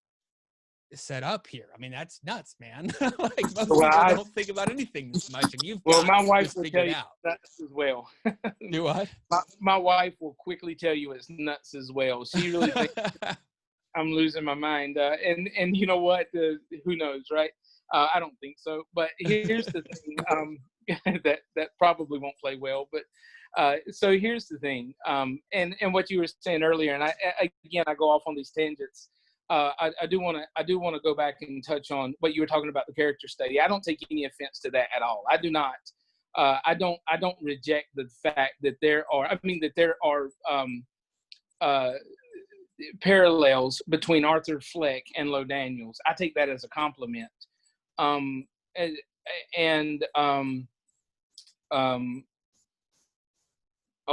set up here. I mean, that's nuts, man. Like most Well, people don't think about anything this much, and you've well, got my wife this will figured tell you out. nuts as well. Do what? My wife will quickly tell you it's nuts as well. She really thinks I'm losing my mind. And you know what? Who knows, right? I don't think so. But here's the thing that probably won't play well. But so here's the thing. And what you were saying earlier, and I go off on these tangents. I do want to go back and touch on what you were talking about, the character study. I don't take any offense to that at all. I do not. I don't reject the fact that there are parallels between Arthur Fleck and Lo Daniels. I take that as a compliment. Um, and oh,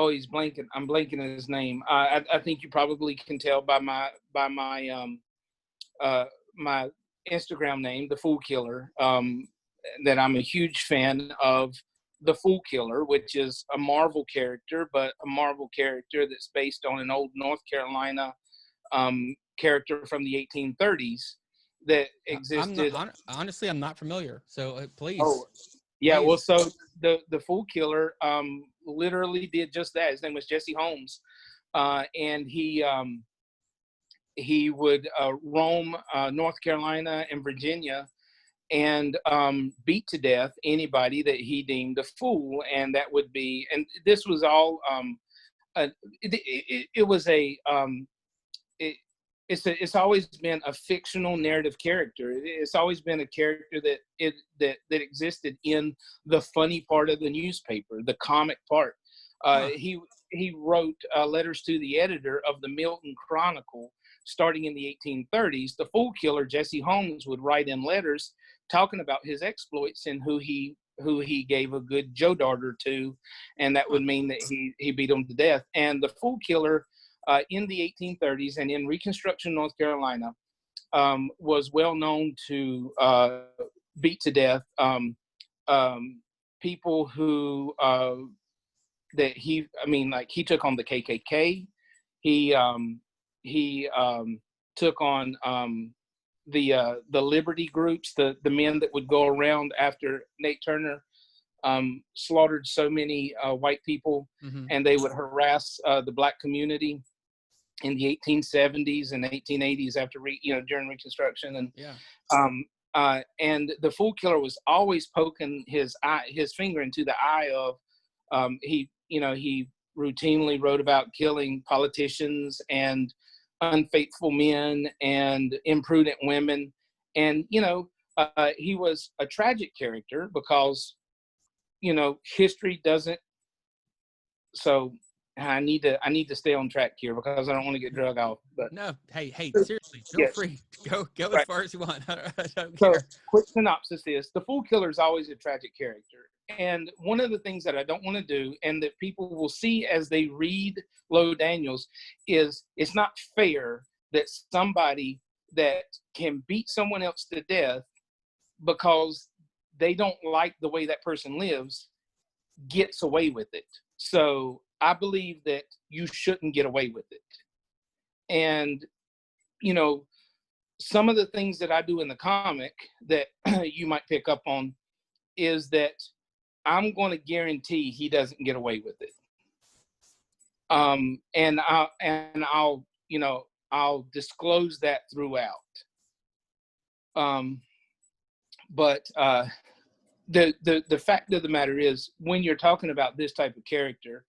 he's blanking. I'm blanking on his name. I think you probably can tell by my my Instagram name, the Fool Killer, that I'm a huge fan of the Fool Killer, which is a Marvel character, but a Marvel character that's based on an old North Carolina character from the 1830s that existed. Honestly, I'm not familiar. So please. Oh, yeah. Please. Well, so the Fool Killer literally did just that. His name was Jesse Holmes, and he would roam North Carolina and Virginia and beat to death anybody that he deemed a fool. And that would be, and this was all, it was a, it's always been a fictional narrative character. It's always been a character that existed in the funny part of the newspaper, the comic part. He wrote letters to the editor of the Milton Chronicle starting in the 1830s. The Fool Killer, Jesse Holmes, would write in letters talking about his exploits and who he gave a good Joe darter to, and that would mean that he beat him to death. And the Fool Killer in the 1830s and in Reconstruction, North Carolina, was well known to beat to death people who he took on the KKK. He took on the Liberty groups, the men that would go around after Nate Turner slaughtered so many white people, mm-hmm. and they would harass the black community in the 1870s and 1880s after during Reconstruction. And and the Fool Killer was always poking his finger into the eye of he routinely wrote about killing politicians and unfaithful men and imprudent women. And he was a tragic character because history doesn't. So I need to stay on track here because I don't want to get drug off. But no, hey, seriously, feel free. Go right. As far as you want. I don't so, care. Quick synopsis is the Fool Killer is always a tragic character. And one of the things that I don't want to do, and that people will see as they read Lo Daniels, is it's not fair that somebody that can beat someone else to death because they don't like the way that person lives gets away with it. So I believe that you shouldn't get away with it. And, some of the things that I do in the comic that you might pick up on is that I'm going to guarantee he doesn't get away with it. And I'll disclose that throughout. But the fact of the matter is, when you're talking about this type of character,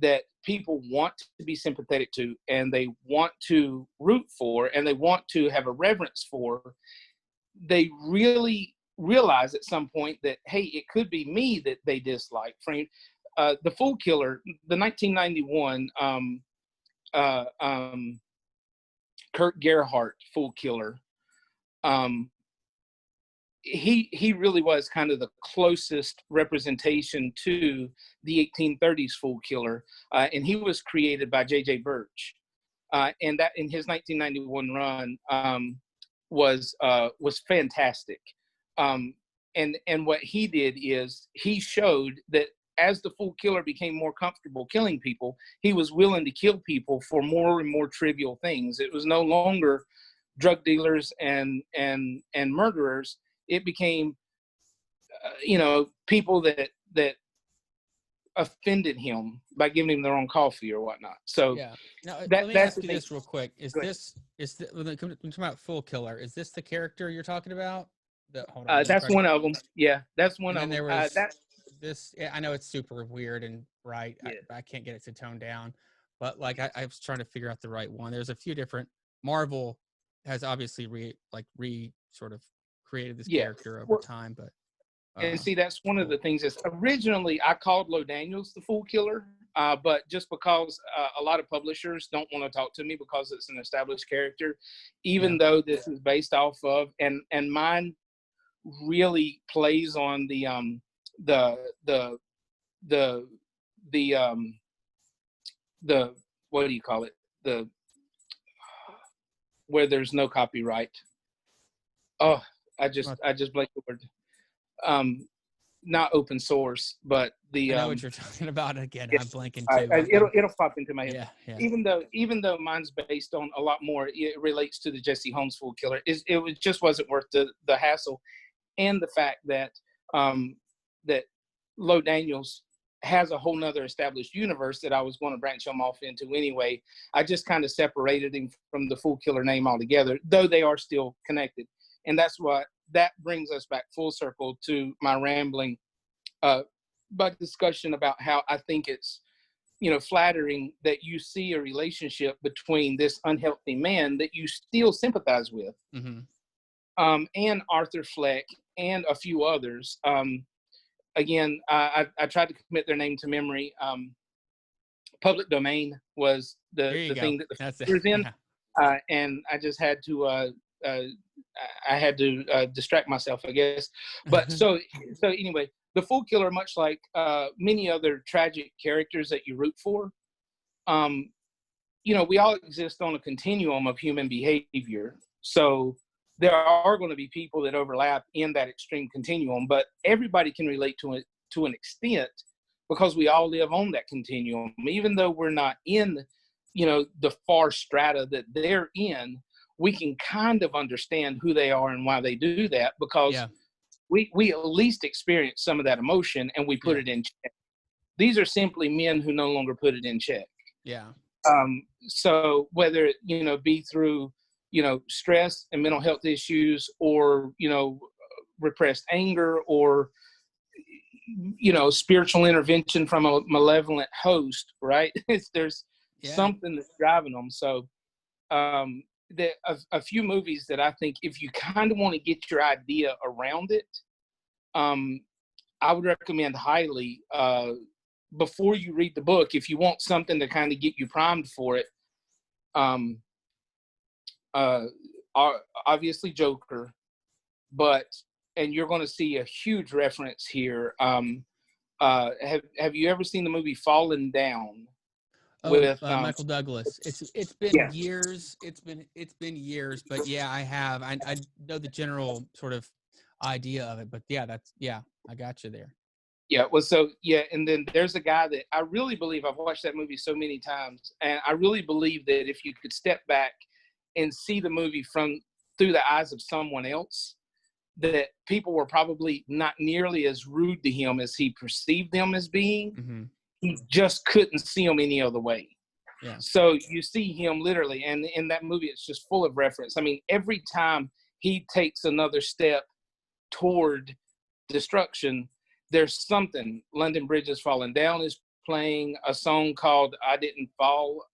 that people want to be sympathetic to, and they want to root for, and they want to have a reverence for, they really realize at some point that, hey, it could be me that they dislike. The Fool Killer, the 1991 Kurt Gerhardt Fool Killer, he really was kind of the closest representation to the 1830s Fool Killer, and he was created by J.J. Birch, and that in his 1991 run was fantastic. And what he did is he showed that as the Fool Killer became more comfortable killing people, he was willing to kill people for more and more trivial things. It was no longer drug dealers and murderers. It became, people that offended him by giving him their own coffee or whatnot. So yeah. Now, let me ask you this real quick: when it comes about Fool Killer, is this the character you're talking about? Hold on, that's one of them. Yeah, that's one and of then them. there was this. I know it's super weird and right. Yeah. I can't get it to tone down, but like I was trying to figure out the right one. There's a few different. Marvel has obviously sort of created this character over time, but and see, that's one of the things is originally I called Lo Daniels the Fool Killer, but just because a lot of publishers don't want to talk to me because it's an established character, even though this is based off of, and mine really plays on the what do you call it, where there's no copyright. Oh, I just blanked the word. Not open source, but I know what you're talking about. Again, I'm blanking too. It'll pop into my head. Yeah. Even though mine's based on a lot more, it relates to the Jesse Holmes Fool Killer. It just wasn't worth the hassle, and the fact that that Lo Daniels has a whole nother established universe that I was going to branch him off into anyway. I just kind of separated him from the Fool Killer name altogether, though they are still connected. And that's what that brings us back full circle to my rambling but discussion about how I think it's, flattering that you see a relationship between this unhealthy man that you still sympathize with, and Arthur Fleck and a few others. Again, I tried to commit their name to memory. Public Domain was the thing that the was in, and I just had to distract myself, I guess. But so anyway, the Fool Killer, much like many other tragic characters that you root for, we all exist on a continuum of human behavior. So there are going to be people that overlap in that extreme continuum, but everybody can relate to it to an extent because we all live on that continuum, even though we're not in, the far strata that they're in. We can kind of understand who they are and why they do that because we at least experience some of that emotion and we put it in check. These are simply men who no longer put it in check. Yeah. So whether it, be through, stress and mental health issues or, repressed anger or, spiritual intervention from a malevolent host, right? There's something that's driving them. So, a few movies that I think if you kind of want to get your idea around it, I would recommend highly, before you read the book, if you want something to kind of get you primed for it, obviously Joker, and you're going to see a huge reference here. Have you ever seen the movie Fallen Down? With Michael Douglas. It's been years. It's been years, but yeah, I have. I know the general sort of idea of it, but I got you there. Yeah, well, and then there's a guy that I really believe, I've watched that movie so many times, and I really believe that if you could step back and see the movie through the eyes of someone else, that people were probably not nearly as rude to him as he perceived them as being. Mm-hmm. He just couldn't see him any other way. Yeah. So you see him literally, and in that movie, it's just full of reference. I mean, every time he takes another step toward destruction, there's something. London Bridge is Falling Down is playing a song called "I Didn't Fall."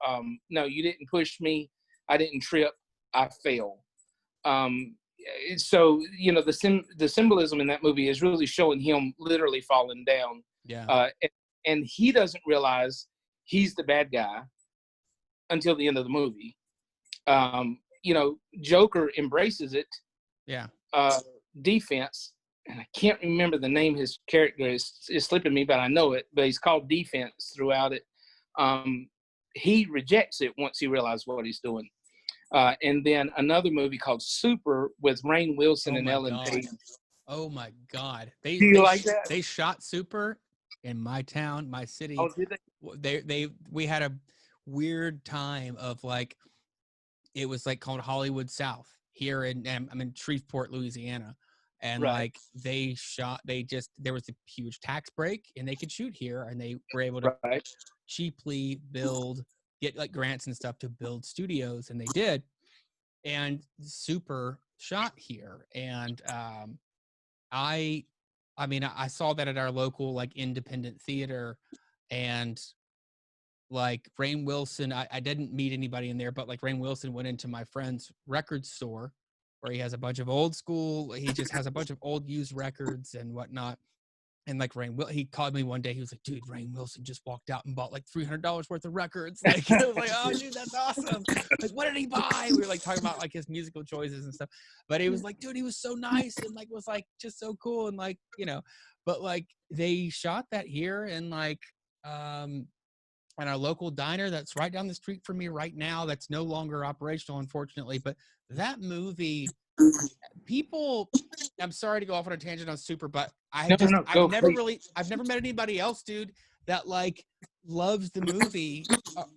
No, you didn't push me. I didn't trip. I fell. Um, so the symbolism in that movie is really showing him literally falling down. Yeah. And he doesn't realize he's the bad guy until the end of the movie. Joker embraces it. Yeah. Defense, and I can't remember the name his character is slipping me, but I know it. But he's called Defense throughout it. He rejects it once he realizes what he's doing. And then another movie called Super with Rainn Wilson and Ellen Page. Oh my God! Do you like that? They shot Super in my town, my city. Oh, did they? We had a weird time of like, it was like called Hollywood South here I'm in Shreveport, Louisiana, and Right. like there was a huge tax break and they could shoot here, and they were able to cheaply get like grants and stuff to build studios, and they did. And Super shot here, and I saw that at our local like independent theater, and like Rainn Wilson, I didn't meet anybody in there, but like Rainn Wilson went into my friend's record store where he has a bunch of he just has a bunch of old used records and whatnot. And like he called me one day. He was like, "Dude, Rainn Wilson just walked out and bought like $300 worth of records." Like, I was like, "Oh, dude, that's awesome!" Like, what did he buy? We were like talking about like his musical choices and stuff. But he was like, "Dude, he was so nice and like was like just so cool and like But like they shot that here and like at our local diner that's right down the street from me right now. That's no longer operational, unfortunately. But that movie, people, I'm sorry to go off on a tangent on Super, but I've never met anybody else, dude, that like loves the movie.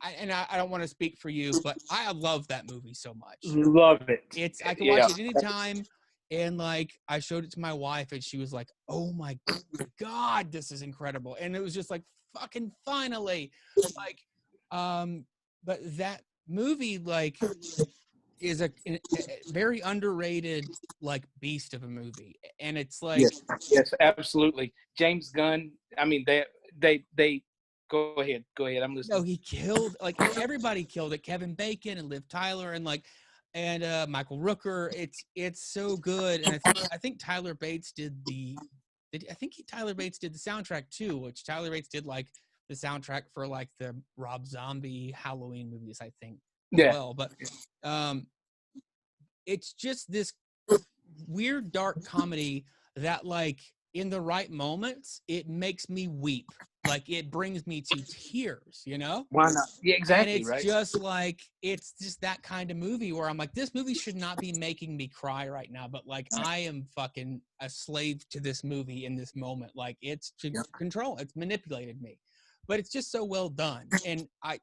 I don't want to speak for you, but I love that movie so much. Love it. I can watch it anytime. And like I showed it to my wife and she was like, "Oh my God, this is incredible." And it was just like, fucking finally. Like but that movie like is a very underrated like beast of a movie. And it's like yes, absolutely. James Gunn, I mean they go ahead. I'm listening. No, he killed, like everybody killed it. Kevin Bacon and Liv Tyler and like Michael Rooker. It's so good. And I think Tyler Bates did the soundtrack too, which Tyler Bates did like the soundtrack for like the Rob Zombie Halloween movies, I think, as well. But it's just this weird dark comedy that like in the right moments it makes me weep. Like it brings me to tears, Why not? Yeah, exactly. And it's just like, it's just that kind of movie where I'm like, this movie should not be making me cry right now, but like I am fucking a slave to this movie in this moment. Like it's to control, it's manipulated me, but it's just so well done. And I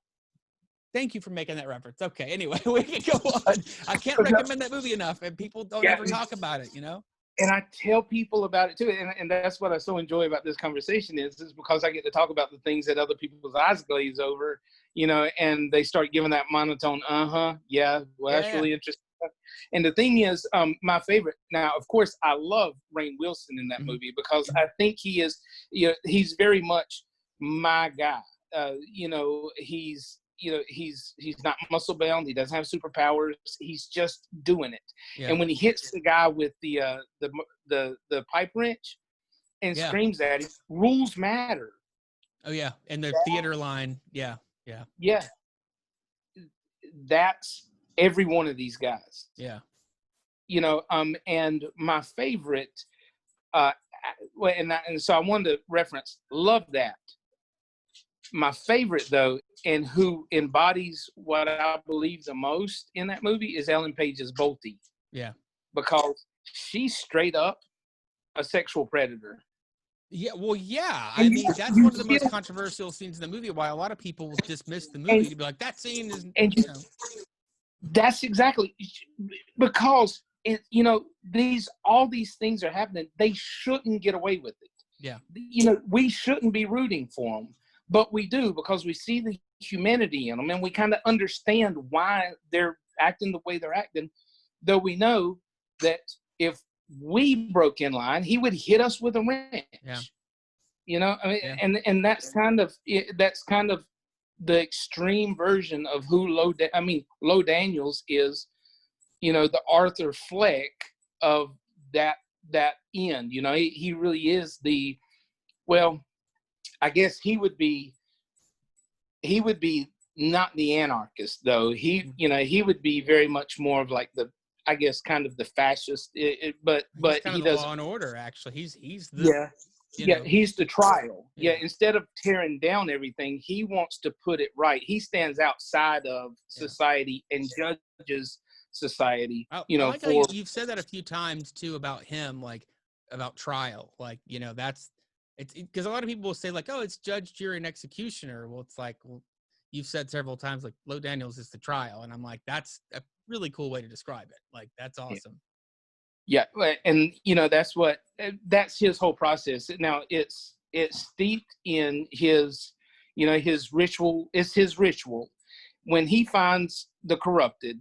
thank you for making that reference. Okay, anyway, we can go on. I can't recommend that movie enough, and people don't ever talk about it, And I tell people about it too, and that's what I so enjoy about this conversation is because I get to talk about the things that other people's eyes glaze over, and they start giving that monotone, that's really interesting. And the thing is, my favorite, now, of course, I love Rainn Wilson in that movie because I think he is, he's very much my guy. He's not muscle bound. He doesn't have superpowers. He's just doing it. Yeah. And when he hits the guy with the pipe wrench and screams at him, rules matter. Oh yeah, and the theater line, yeah. That's every one of these guys. Yeah. And my favorite, and so I wanted to reference, love that. My favorite, though, and who embodies what I believe the most in that movie is Ellen Page's Bolty. Yeah. Because she's straight up a sexual predator. Yeah, well, yeah. I mean, that's one of the most controversial scenes in the movie, why a lot of people will dismiss the movie to be like, that scene is, That's exactly, because, all these things are happening. They shouldn't get away with it. Yeah. We shouldn't be rooting for them. But we do because we see the humanity in them and we kind of understand why they're acting the way they're acting, though we know that if we broke in line, he would hit us with a wrench. Yeah. You know, I mean, Yeah. and that's kind of the extreme version of who Low Daniels is. You know, the Arthur Fleck of that end. You know, he really is well, I guess he would be not the anarchist though. He would be very much more of like I guess kind of the fascist. But He's kind of he the doesn't. Law and Order. Actually, he's the Yeah. you Yeah, know he's the trial. Yeah, yeah instead of tearing down everything, he wants to put it right. He stands outside of yeah. society and judges society, I like how for you've said that a few times too about him, like about trial. Like that's it's because a lot of people will say like, oh, it's judge, jury, and executioner. Well, it's like, well, you've said several times like Low Daniels is the trial, and I'm like, that's a really cool way to describe it. Like that's awesome. yeah, and that's his whole process. Now it's steeped in his ritual. It's his ritual. When he finds the corrupted,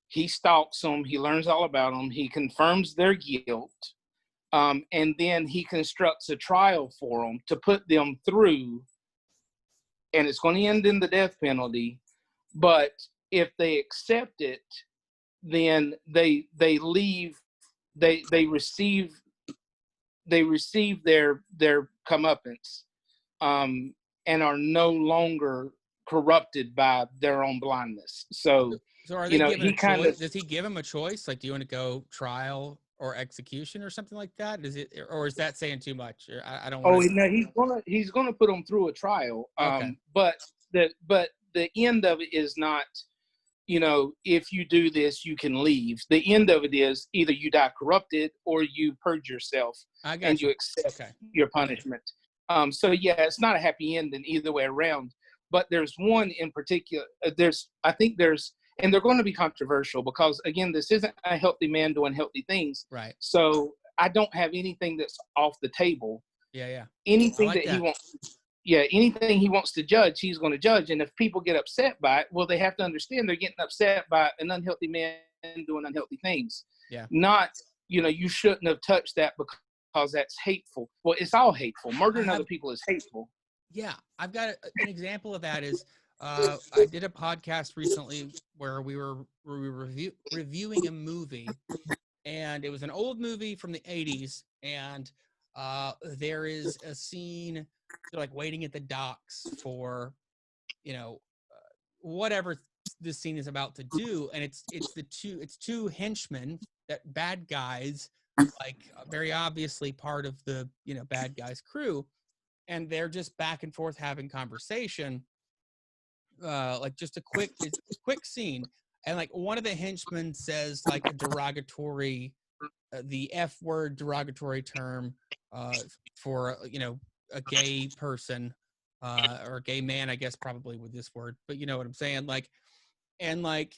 he stalks them. He learns all about them. He confirms their guilt, and then he constructs a trial for them to put them through. And it's going to end in the death penalty. But if they accept it, then they leave. They receive their comeuppance, and are no longer corrupted by their own blindness. So, So are they given he a kind choice? of Does he give him a choice? Like, do you want to go trial or execution or something like that? Is it, or is that saying too much? I don't want oh to. no, he's gonna put them through a trial. Okay. But the end of it is not. If you do this, you can leave. The end of it is either you die corrupted or you purge yourself I and got you you. accept Okay. your punishment. So yeah, it's not a happy ending either way around. But there's one in particular. I think and they're going to be controversial because again, this isn't a healthy man doing healthy things. Right. So I don't have anything that's off the table. Yeah. Yeah. I Anything like that he that. wants anything he wants to judge, he's going to judge. And if people get upset by it, well, they have to understand they're getting upset by an unhealthy man doing unhealthy things. Yeah. Not, you shouldn't have touched that because that's hateful. Well, it's all hateful. Murdering other people is hateful. Yeah, I've got an example of that is I did a podcast recently where we were reviewing a movie, and it was an old movie from the 80s, and there is a scene, they're like waiting at the docks for whatever this scene is about to do, and it's two henchmen, that bad guys, like very obviously part of the bad guys crew, and they're just back and forth having conversation, like just a quick scene, and like one of the henchmen says like a derogatory, the F word derogatory term, for a gay person, or a gay man, I guess probably with this word, but you know what I'm saying, like, and like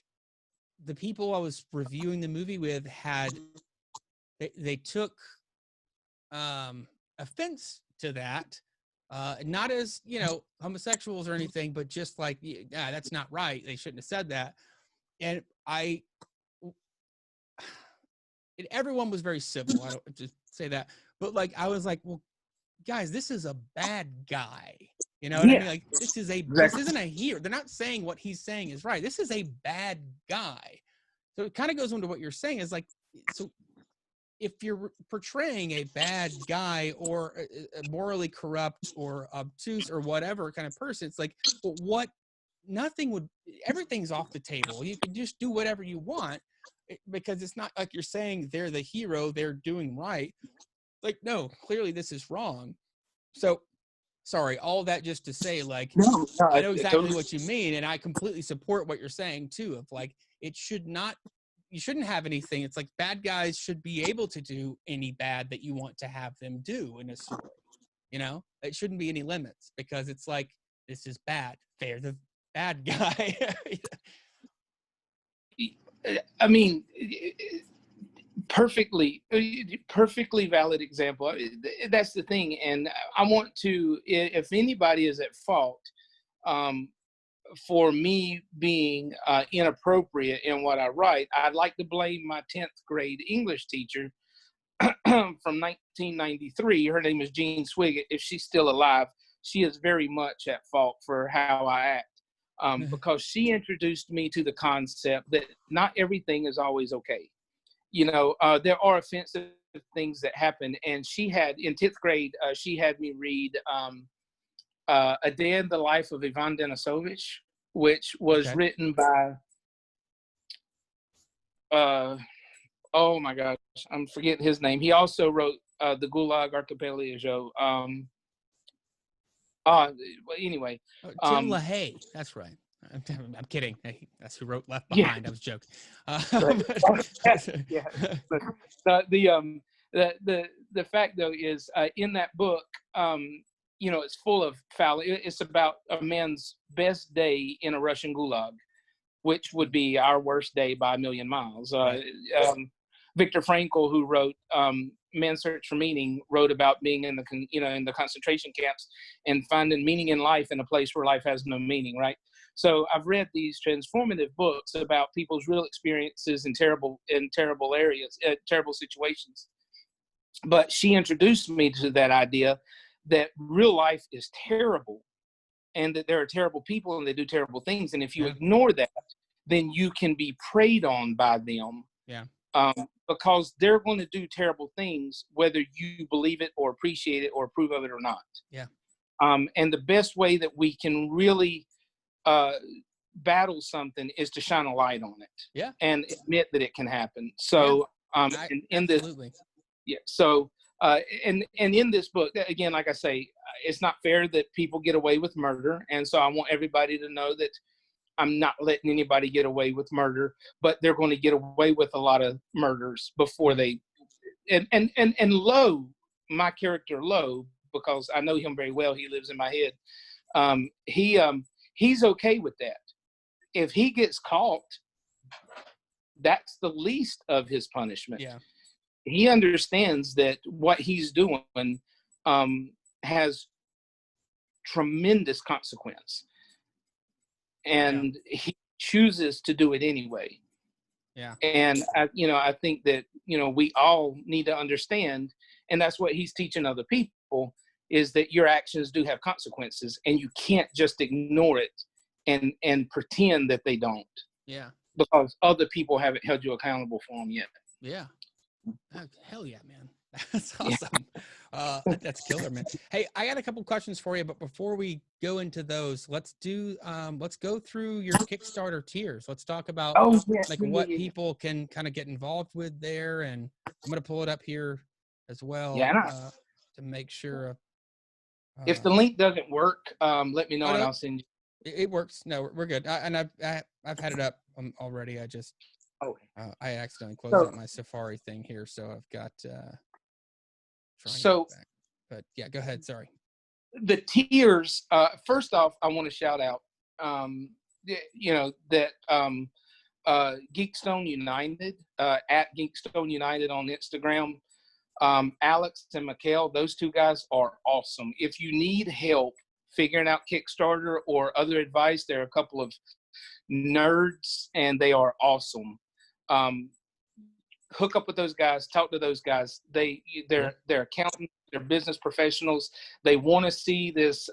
the people I was reviewing the movie with they took offense to that, not as homosexuals or anything, but just like, yeah, that's not right, they shouldn't have said that. And everyone was very civil, I don't just say that, but like I was like, well, guys, this is a bad guy, you know what I mean, Yeah, like this exactly. isn't a hero, they're not saying what he's saying is right, this is a bad guy. So it kind of goes into what you're saying is like, so if you're portraying a bad guy or a morally corrupt or obtuse or whatever kind of person, it's like, well, everything's off the table. You can just do whatever you want, because it's not like you're saying they're the hero, they're doing right. Like, no, clearly this is wrong. So, sorry, all that just to say, like, No, I know exactly totally. what you mean, and I completely support what you're saying too. Of like, you shouldn't have anything. It's like bad guys should be able to do any bad that you want to have them do in a story. It shouldn't be any limits, because it's like, this is bad. They're the bad guy. I mean, perfectly valid example. That's the thing. And I want to, if anybody is at fault, for me being inappropriate in what I write, I'd like to blame my 10th grade English teacher, from 1993. Her name is Jean Swiggett. If she's still alive, she is very much at fault for how I act, because she introduced me to the concept that not everything is always okay. There are offensive things that happen. And she had, in 10th grade, she had me read A Day in the Life of Ivan Denisovich, which was written by, oh my gosh, I'm forgetting his name. He also wrote the Gulag Archipelago. Anyway. Tim LaHaye, that's right. I'm kidding. That's who wrote Left Yeah. Behind. I was joking. Yeah. But the fact though is, in that book, it's full of foul. It's about a man's best day in a Russian gulag, which would be our worst day by a million miles. Right. Viktor Frankl, who wrote Man's Search for Meaning, wrote about being in the concentration camps and finding meaning in life in a place where life has no meaning, right? So I've read these transformative books about people's real experiences in terrible areas, terrible situations. But she introduced me to that idea that real life is terrible, and that there are terrible people and they do terrible things. And if you ignore that, then you can be preyed on by them. Yeah. Because they're going to do terrible things, whether you believe it or appreciate it or approve of it or not. Yeah. And the best way that we can really battle something is to shine a light on it. Yeah. And admit that it can happen. So, in this, yeah. So, and in this book, again, like I say, it's not fair that people get away with murder, and so I want everybody to know that I'm not letting anybody get away with murder, but they're going to get away with a lot of murders before they. And Lowe, my character Lowe, because I know him very well, he lives in my head. He's okay with that. If he gets caught, that's the least of his punishment. Yeah. He understands that what he's doing has tremendous consequence. And he chooses to do it anyway. Yeah. And I think that, we all need to understand, and that's what he's teaching other people, is that your actions do have consequences, and you can't just ignore it and pretend that they don't. Yeah. Because other people haven't held you accountable for them yet. Yeah. Oh, hell yeah, man. That's awesome. That's killer, man. Hey, I got a couple questions for you, but before we go into those, let's go through your Kickstarter tiers. Let's talk about what people can kind of get involved with there. And I'm going to pull it up here as well to make sure. If the link doesn't work, let me know and I'll send you. It works. No, we're good. I've had it up already. I just, I accidentally closed out my Safari thing here. So I've got, but yeah, go ahead. Sorry. The tiers, first off, I want to shout out, that Geekstone United, at Geekstone United on Instagram, Alex and Mikhail, those two guys are awesome. If you need help figuring out Kickstarter or other advice, there are a couple of nerds and they are awesome. Hook up with those guys, talk to those guys. They're accountants, they're business professionals. They want to see this,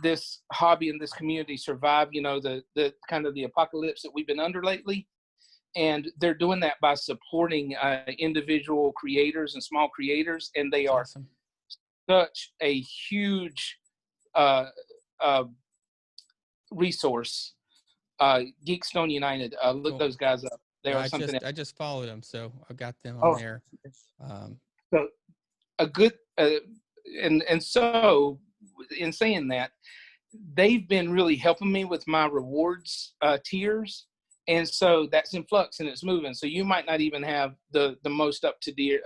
this hobby and this community survive, the kind of the apocalypse that we've been under lately. And they're doing that by supporting individual creators and small creators. And they are such a huge resource. Geekstone United, look those guys up. I just followed them, so I got them on there. So a good and so in saying that, they've been really helping me with my rewards tiers, and so that's in flux and it's moving. So you might not even have the most up to date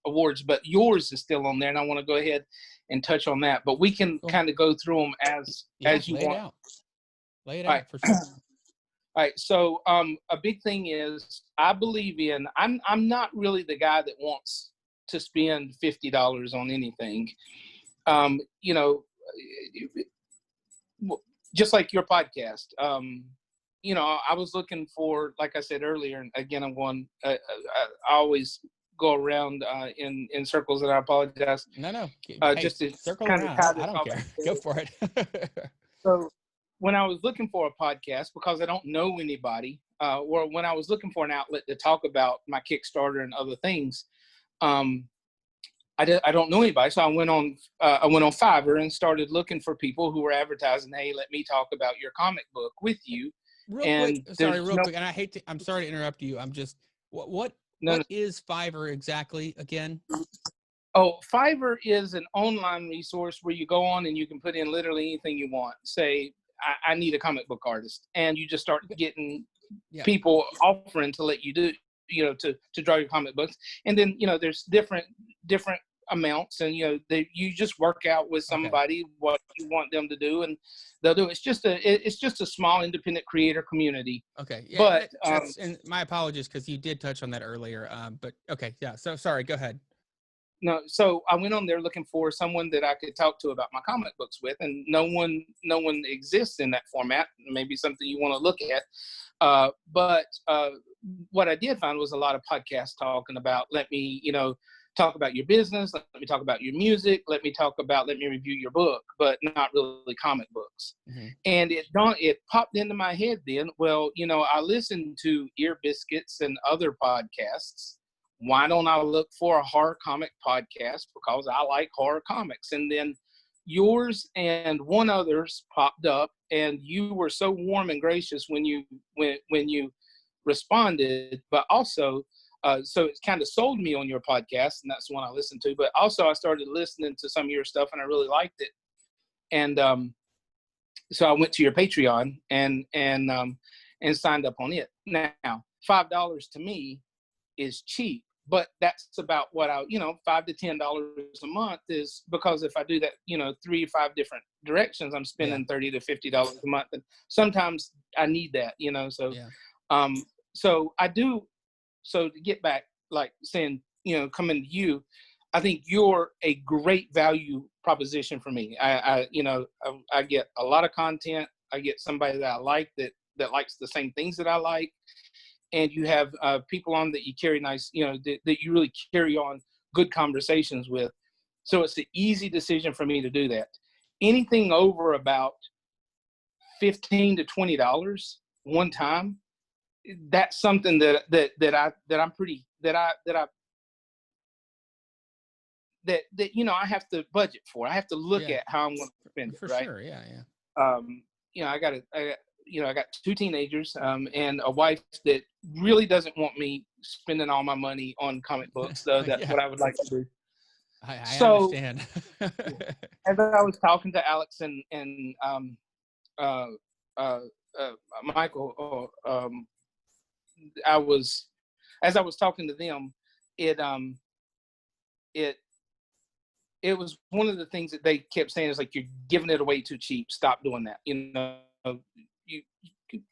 awards, but yours is still on there, and I want to go ahead and touch on that. But we can kind of go through them as you want. Lay it out for sure. All right, so a big thing is I believe in. I'm not really the guy that wants to spend $50 on anything. Just like your podcast. I was looking for, like I said earlier, and again, I always go around in circles, and I apologize. No. Hey, Just to circle kind of around. tie I this don't all care. back Go together. for it. So when I was looking for a podcast, because I don't know anybody, or when I was looking for an outlet to talk about my Kickstarter and other things, um, I don't know anybody. So I went on Fiverr and started looking for people who were advertising, hey, let me talk about your comic book with you. Real quick, And sorry, there's real quick, and I'm sorry to interrupt you. I'm just no. what is Fiverr exactly again? Oh, Fiverr is an online resource where you go on and you can put in literally anything you want. Say, I need a comic book artist, and you just start getting Yeah. people offering to let you do, to draw your comic books. And then, there's different amounts, and you just work out with Okay. somebody what you want them to do, and they'll do. It's just a small independent creator community. Okay. Yeah. But That's, and my apologies because you did touch on that earlier. But okay. Yeah. So sorry. Go ahead. no, so I went on there looking for someone that I could talk to about my comic books with, and no one exists in that format. Maybe something you want to look at. But what I did find was a lot of podcasts talking about, let me, talk about your business, let me talk about your music, let me review your book, but not really comic books. Mm-hmm. And it popped into my head then, well, I listened to Ear Biscuits and other podcasts. Why don't I look for a horror comic podcast? Because I like horror comics. And then yours and one other's popped up, and you were so warm and gracious when you responded, but also so it kind of sold me on your podcast, and that's the one I listened to. But also I started listening to some of your stuff, and I really liked it. And so I went to your Patreon and signed up on it. Now, $5 to me is cheap, but that's about what $5 to $10 a month is, because if I do that, 3 or 5 different directions, I'm spending $30 to $50 a month, and sometimes I need that, So, so I do. So to get back, like saying, coming to you, I think you're a great value proposition for me. I get a lot of content. I get somebody that I like that likes the same things that I like. And you have people on that you carry nice, that you really carry on good conversations with. So it's an easy decision for me to do that. Anything over about $15 to $20 one time, that's something that I'm pretty I have to budget for. I have to look at how I'm going to spend it. For right? sure. Yeah. I got 2 teenagers and a wife that really doesn't want me spending all my money on comic books, though. That's what I would like to do. I understand. As I was talking to Alex and Michael, as I was talking to them, it was one of the things that they kept saying is, like, you're giving it away too cheap. Stop doing that. You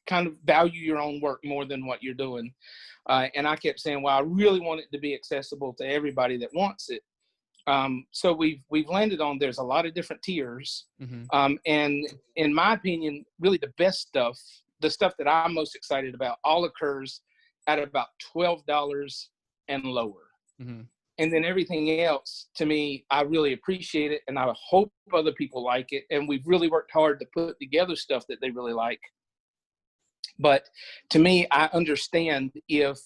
kind of value your own work more than what you're doing. And I kept saying, well, I really want it to be accessible to everybody that wants it. So we've landed on, there's a lot of different tiers. Mm-hmm. And in my opinion, really the best stuff, the stuff that I'm most excited about, all occurs at about $12 and lower. Mm-hmm. And then everything else, to me, I really appreciate it, and I hope other people like it. And we've really worked hard to put together stuff that they really like. But to me, I understand if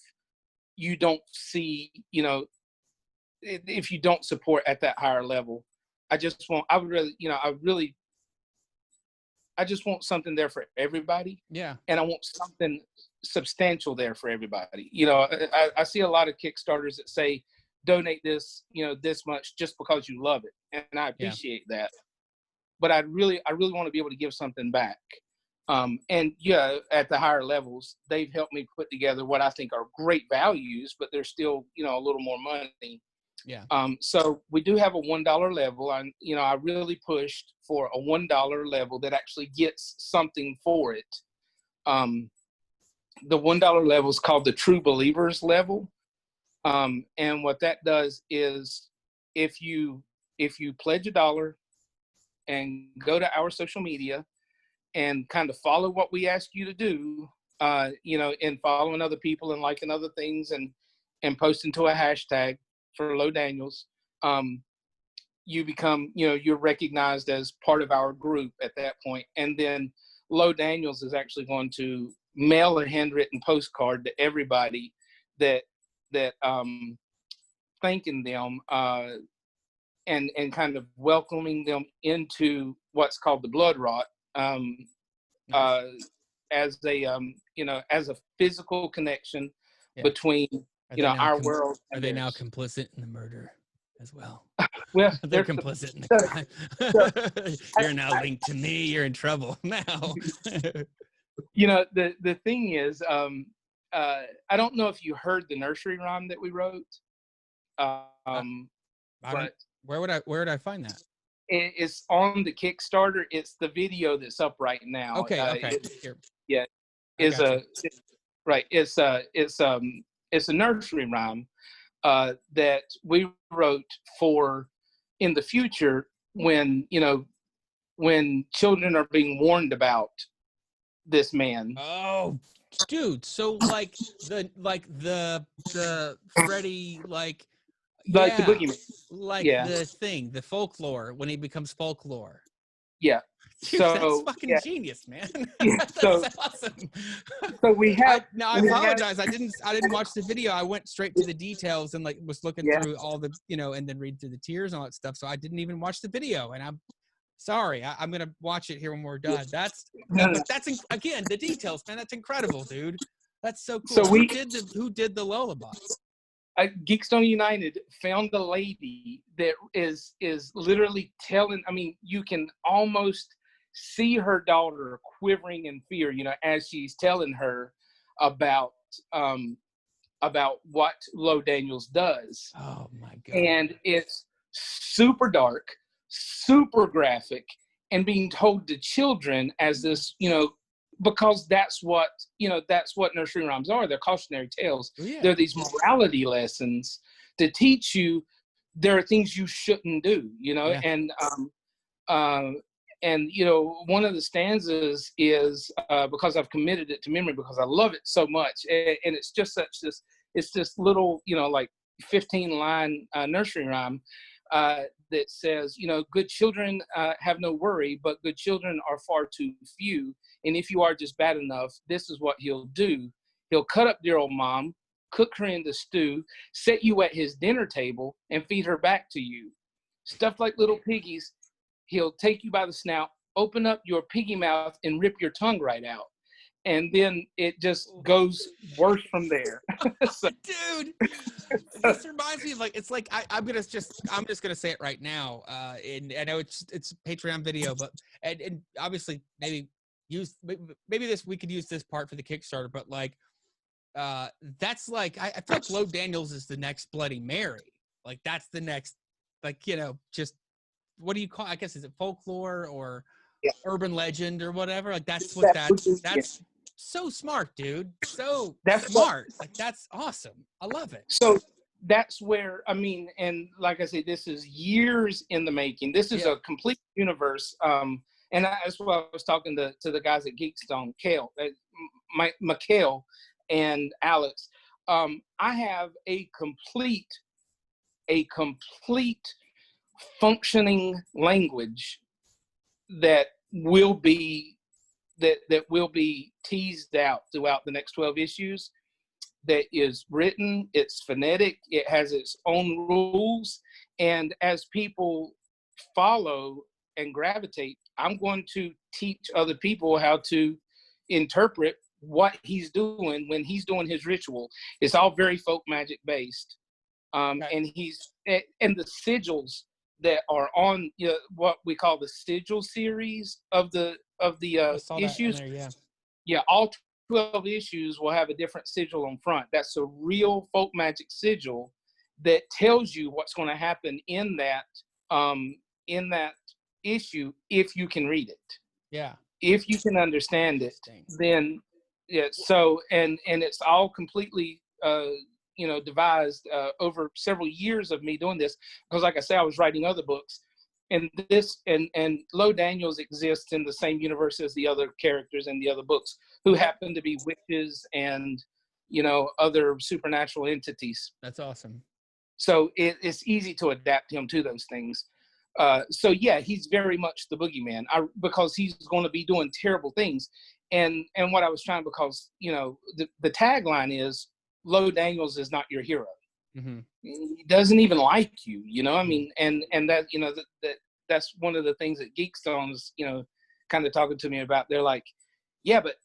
you don't see, if you don't support at that higher level. I just want something there for everybody. Yeah. And I want something substantial there for everybody. I see a lot of Kickstarters that say, donate this, this much just because you love it. And I appreciate that. But I really want to be able to give something back. And at the higher levels, they've helped me put together what I think are great values, but they're still, a little more money. Yeah. So we do have a $1 level. I really pushed for a $1 level that actually gets something for it. The $1 level is called the True Believers level. And what that does is, if you pledge $1 and go to our social media and kind of follow what we ask you to do, and following other people and liking other things and posting to a hashtag for Low Daniels, you become, you're recognized as part of our group at that point. And then Low Daniels is actually going to mail a handwritten postcard to everybody that thanking them, and kind of welcoming them into what's called the blood rot, Nice. as a as a physical connection Yeah. between our world. Are they now complicit in the murder as well? Well, They're complicit in the crime. You're now linked to me. You're in trouble now. The thing is, I don't know if you heard the nursery rhyme that we wrote, but where would I find that? It's on the Kickstarter. It's the video that's up right now. Okay. It's a nursery rhyme that we wrote for in the future when children are being warned about this man. Oh, dude. So like the Freddy the boogeyman, the thing, the folklore when he becomes folklore. Yeah. Dude, that's fucking genius, man. That's awesome. So we have. I apologize. I didn't watch the video. I went straight to the details and was looking through all the and then read through the tears and all that stuff. So I didn't even watch the video, and I'm sorry. I'm gonna watch it here when we're done. But that's again the details, man. That's incredible, dude. That's so cool. So who did the lullaby? Geekstone United found a lady that is literally telling. I mean, you can almost see her daughter quivering in fear, as she's telling her about what Low Daniels does. Oh my God! And it's super dark, super graphic, and being told to children as this, because that's what nursery rhymes are. They're cautionary tales. Oh, yeah. They're these morality lessons to teach you there are things you shouldn't do, Yeah. And one of the stanzas is because I've committed it to memory because I love it so much, and it's just it's this little like 15-line nursery rhyme that says, good children have no worry, but good children are far too few. And if you are just bad enough, this is what he'll do. He'll cut up dear old mom, cook her in the stew, set you at his dinner table, and feed her back to you. Stuffed like little piggies, he'll take you by the snout, open up your piggy mouth, and rip your tongue right out. And then it just goes worse from there. So, dude, this reminds me of I'm just gonna say it right now. And I know it's a Patreon video, but and obviously maybe we could use this part for the Kickstarter, but that's I feel like Low Daniels is the next Bloody Mary. Like that's the next, just what do you call? I guess is it folklore or urban legend or whatever? Like that's what that's. So smart, dude. That's smart. That's awesome. I love it. So that's where, and like I said, this is years in the making. This is a complete universe. And that's why I was talking to the guys at Geekstone, Mikhail and Alex. I have a complete functioning language that will be teased out throughout the next 12 issues, that is written, it's phonetic, it has its own rules, and as people follow and gravitate, I'm going to teach other people how to interpret what he's doing when he's doing his ritual. It's all very folk magic based. And the sigils that are on what we call the sigil series of the issues. All 12 issues will have a different sigil on front. That's a real folk magic sigil that tells you what's going to happen in that issue if you can read it. If you can understand it, then so and it's all completely devised over several years of me doing this, because like I say, I was writing other books, and this and Lo Daniels exists in the same universe as the other characters in the other books, who happen to be witches and, you know, other supernatural entities. That's awesome. So it's easy to adapt him to those things. So yeah, he's very much the boogeyman, because he's going to be doing terrible things. And what I was trying, because, you know, the tagline is Lo Daniels is not your hero. Mm-hmm. He doesn't even like you, you know. I mean, and that, you know, that's one of the things that Geekstone's, you know, kind of talking to me about. They're like, yeah, but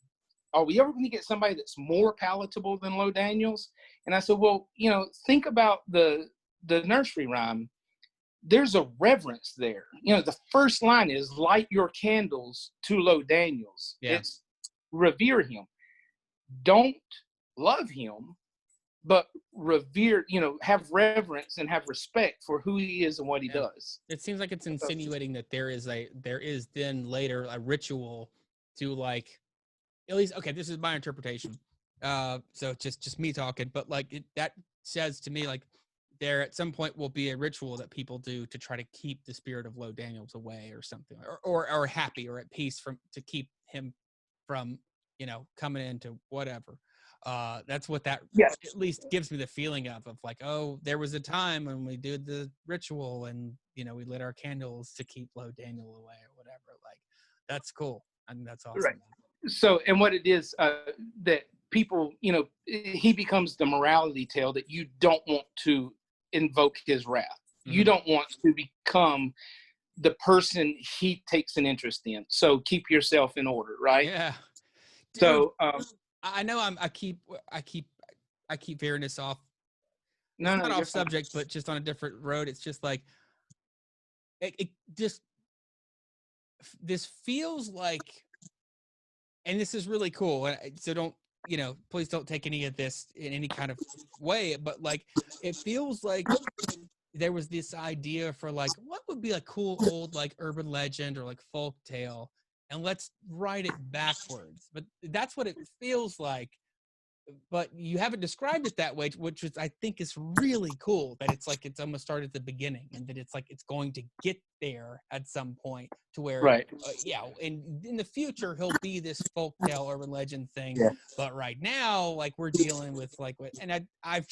are we ever going to get somebody that's more palatable than Lo Daniels? And I said, well, you know, think about the nursery rhyme. There's a reverence there. You know, the first line is light your candles to Lo Daniels. Yeah. It's revere him. Don't love him, but revere, you know, have reverence and have respect for who he is and what he does. It seems like it's insinuating that there is then later a ritual to, like, at least, okay, this is my interpretation. So just me talking, but like that says to me, like, there at some point will be a ritual that people do to try to keep the spirit of Lo Daniels away or something, or happy or at peace, to keep him from, you know, coming into whatever. That's what that at least gives me the feeling of like, oh, there was a time when we did the ritual and, you know, we lit our candles to keep Lo Daniel away or whatever. Like, that's cool. I think that's awesome. Right. So, and what it is, that people, you know, he becomes the morality tale that you don't want to invoke his wrath. Mm-hmm. You don't want to become the person he takes an interest in. So keep yourself in order, right? Yeah. Dude, so I know I keep veering this off. No, not off subject, but just on a different road. It's just like it just, this feels like, and this is really cool. So don't, you know, please don't take any of this in any kind of way, but like, it feels like there was this idea for like, what would be a cool old like urban legend or like folk tale, and let's write it backwards. But that's what it feels like. But you haven't described it that way, which is, I think, is really cool, that it's like, it's almost started at the beginning, and that it's like, it's going to get there at some point to where, right. Yeah, and in the future, he'll be this folktale urban legend thing. Yeah. But right now, like, we're dealing with like, and I've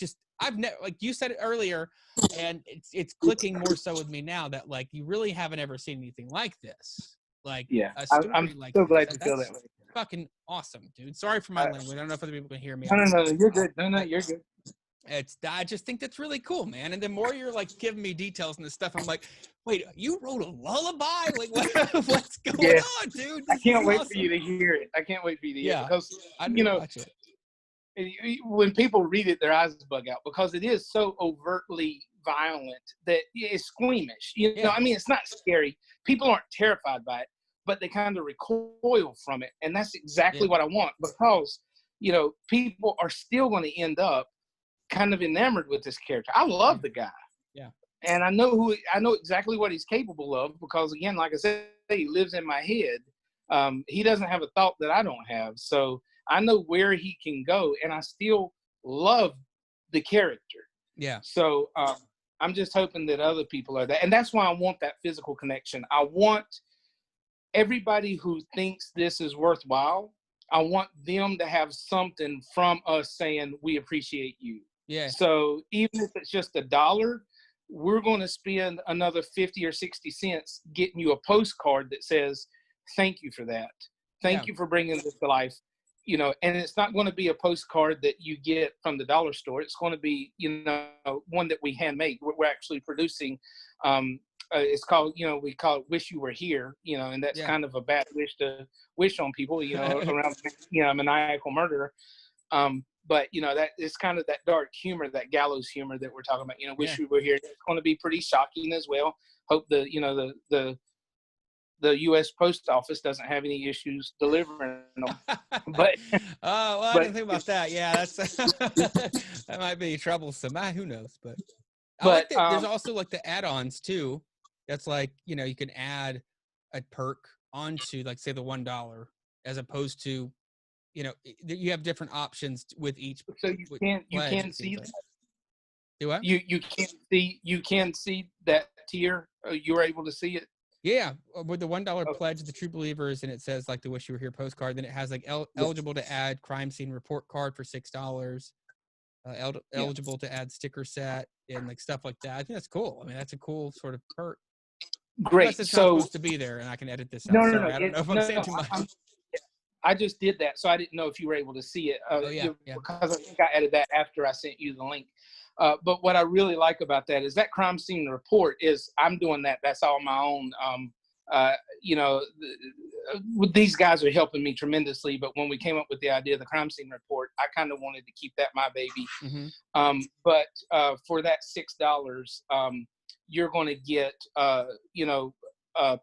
never, like you said it earlier, and it's clicking more so with me now, that like, you really haven't ever seen anything like this. Like, yeah, a story I'm like so this. glad you feel that way. Fucking awesome, dude. Sorry for my language. I don't know if other people can hear me. No, you're good. No, you're good. I just think that's really cool, man. And the more you're like giving me details and this stuff, I'm like, wait, you wrote a lullaby? Like, what's going on, dude? I can't wait for you to hear it. I can't wait for you to hear it, because, you know, watch it. When people read it, their eyes bug out, because it is so overtly violent that it's squeamish. You know, I mean, it's not scary. People aren't terrified by it, but they kind of recoil from it. And that's exactly what I want, because, you know, people are still going to end up kind of enamored with this character. I love the guy. Yeah. And I know exactly what he's capable of, because, again, like I said, he lives in my head. He doesn't have a thought that I don't have. So I know where he can go, and I still love the character. Yeah. So I'm just hoping that other people are that. And that's why I want that physical connection. I want everybody who thinks this is worthwhile, I want them to have something from us saying, we appreciate you. Yeah. So even if it's just $1, we're going to spend another 50 or 60 cents getting you a postcard that says, thank you for that. Thank you for bringing this to life. You know, and it's not going to be a postcard that you get from the dollar store. It's going to be, you know, one that we handmade. We're actually producing. It's called, you know, we call it "Wish You Were Here." You know, and that's kind of a bad wish to wish on people. You know, around, you know, maniacal murder. But you know, that it's kind of that dark humor, that gallows humor that we're talking about. You know, "Wish You Were Here." It's going to be pretty shocking as well. Hope the U.S. Post Office doesn't have any issues delivering them. But I didn't think about that. Yeah, that's that might be troublesome. Who knows? But I like that. There's also like the add-ons too. That's like, you know, you can add a perk onto, like, say, the $1, as opposed to, you know, you have different options with each. So you can see that. Do what? You can see that tier You were able to see it? Yeah, with the $1 Oh, pledge of the True Believers, and it says like the Wish You Were Here postcard. Then it has like yeah, eligible to add crime scene report card for $6. yeah. Eligible to add sticker set and like stuff like that. I think that's cool. I mean, that's a cool sort of perk. Unless Great. it's not So supposed to be there, and I can edit this no, out. no, no, Sorry, I don't know if I'm no, saying no. too much. I just did that, so I didn't know if you were able to see it. Oh yeah, yeah. Because I think I added that after I sent you the link. But what I really like about that is that crime scene report is I'm doing that. That's all my own. You know, these guys are helping me tremendously. But when we came up with the idea of the crime scene report, I kind of wanted to keep that my baby. But for that $6, you're going to get you know,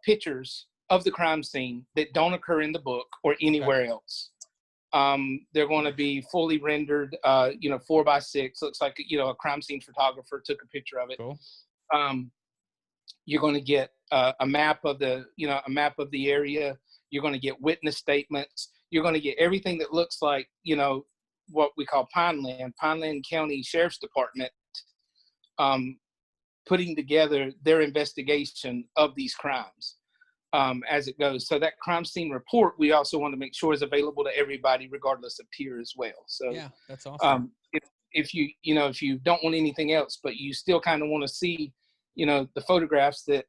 pictures of the crime scene that don't occur in the book or anywhere else. They're going to be fully rendered, you know, 4x6. Looks like, you know, a crime scene photographer took a picture of it. Cool. You're going to get a map of the, you know, a map of the area. You're going to get witness statements. You're going to get everything that looks like, you know, what we call Pineland County Sheriff's Department, putting together their investigation of these crimes. As it goes. So that crime scene report, we also want to make sure is available to everybody, regardless of tier as well. So yeah, that's awesome. If you, you know, if you don't want anything else, but you still kind of want to see, you know, the photographs that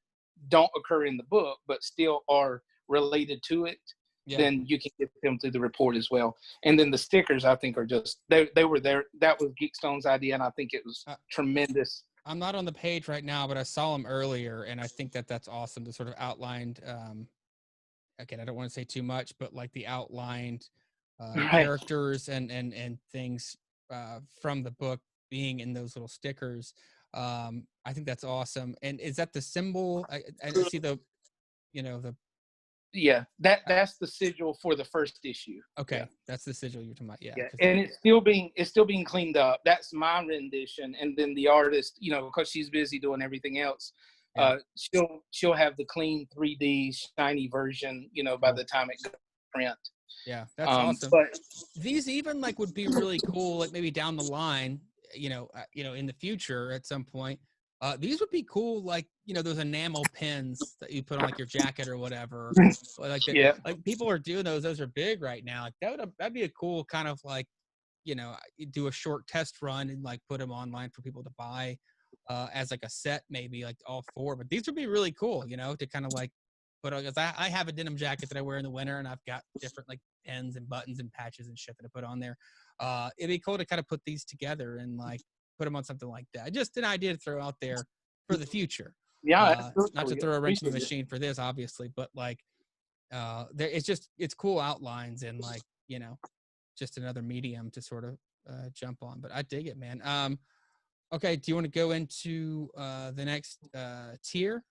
don't occur in the book, but still are related to it, then you can get them through the report as well. And then the stickers, I think, are just, they were there. That was Geekstone's idea, and I think it was tremendous. I'm not on the page right now, but I saw them earlier, and I think that that's awesome. The sort of outlined, again, I don't want to say too much, but like the outlined characters and things from the book being in those little stickers. I think that's awesome. And is that the symbol? I see the, you know, the. Yeah, that's the sigil for the first issue. Okay, yeah. That's the sigil you're talking about. Yeah, and it's still being cleaned up. That's my rendition, and then the artist, you know, because she's busy doing everything else, she'll have the clean 3D shiny version, you know, by the time it goes print. Yeah, that's awesome. But these even like would be really cool, like maybe down the line, you know, in the future at some point. These would be cool, like, you know, those enamel pins that you put on like your jacket or whatever. Like like people are doing those. Those are big right now. Like that'd be a cool kind of like, you know, you do a short test run and like put them online for people to buy as like a set, maybe like all four. But these would be really cool, you know, to kind of like put on, because I have a denim jacket that I wear in the winter, and I've got different like pins and buttons and patches and shit that I put on there. It'd be cool to kind of put these together and like put them on something like that. Just an idea to throw out there for the future. Yeah, not to throw a wrench in the machine for this, obviously, but like it's cool outlines and like, you know, just another medium to sort of jump on. But I dig it, man. Okay, do you want to go into the next tier?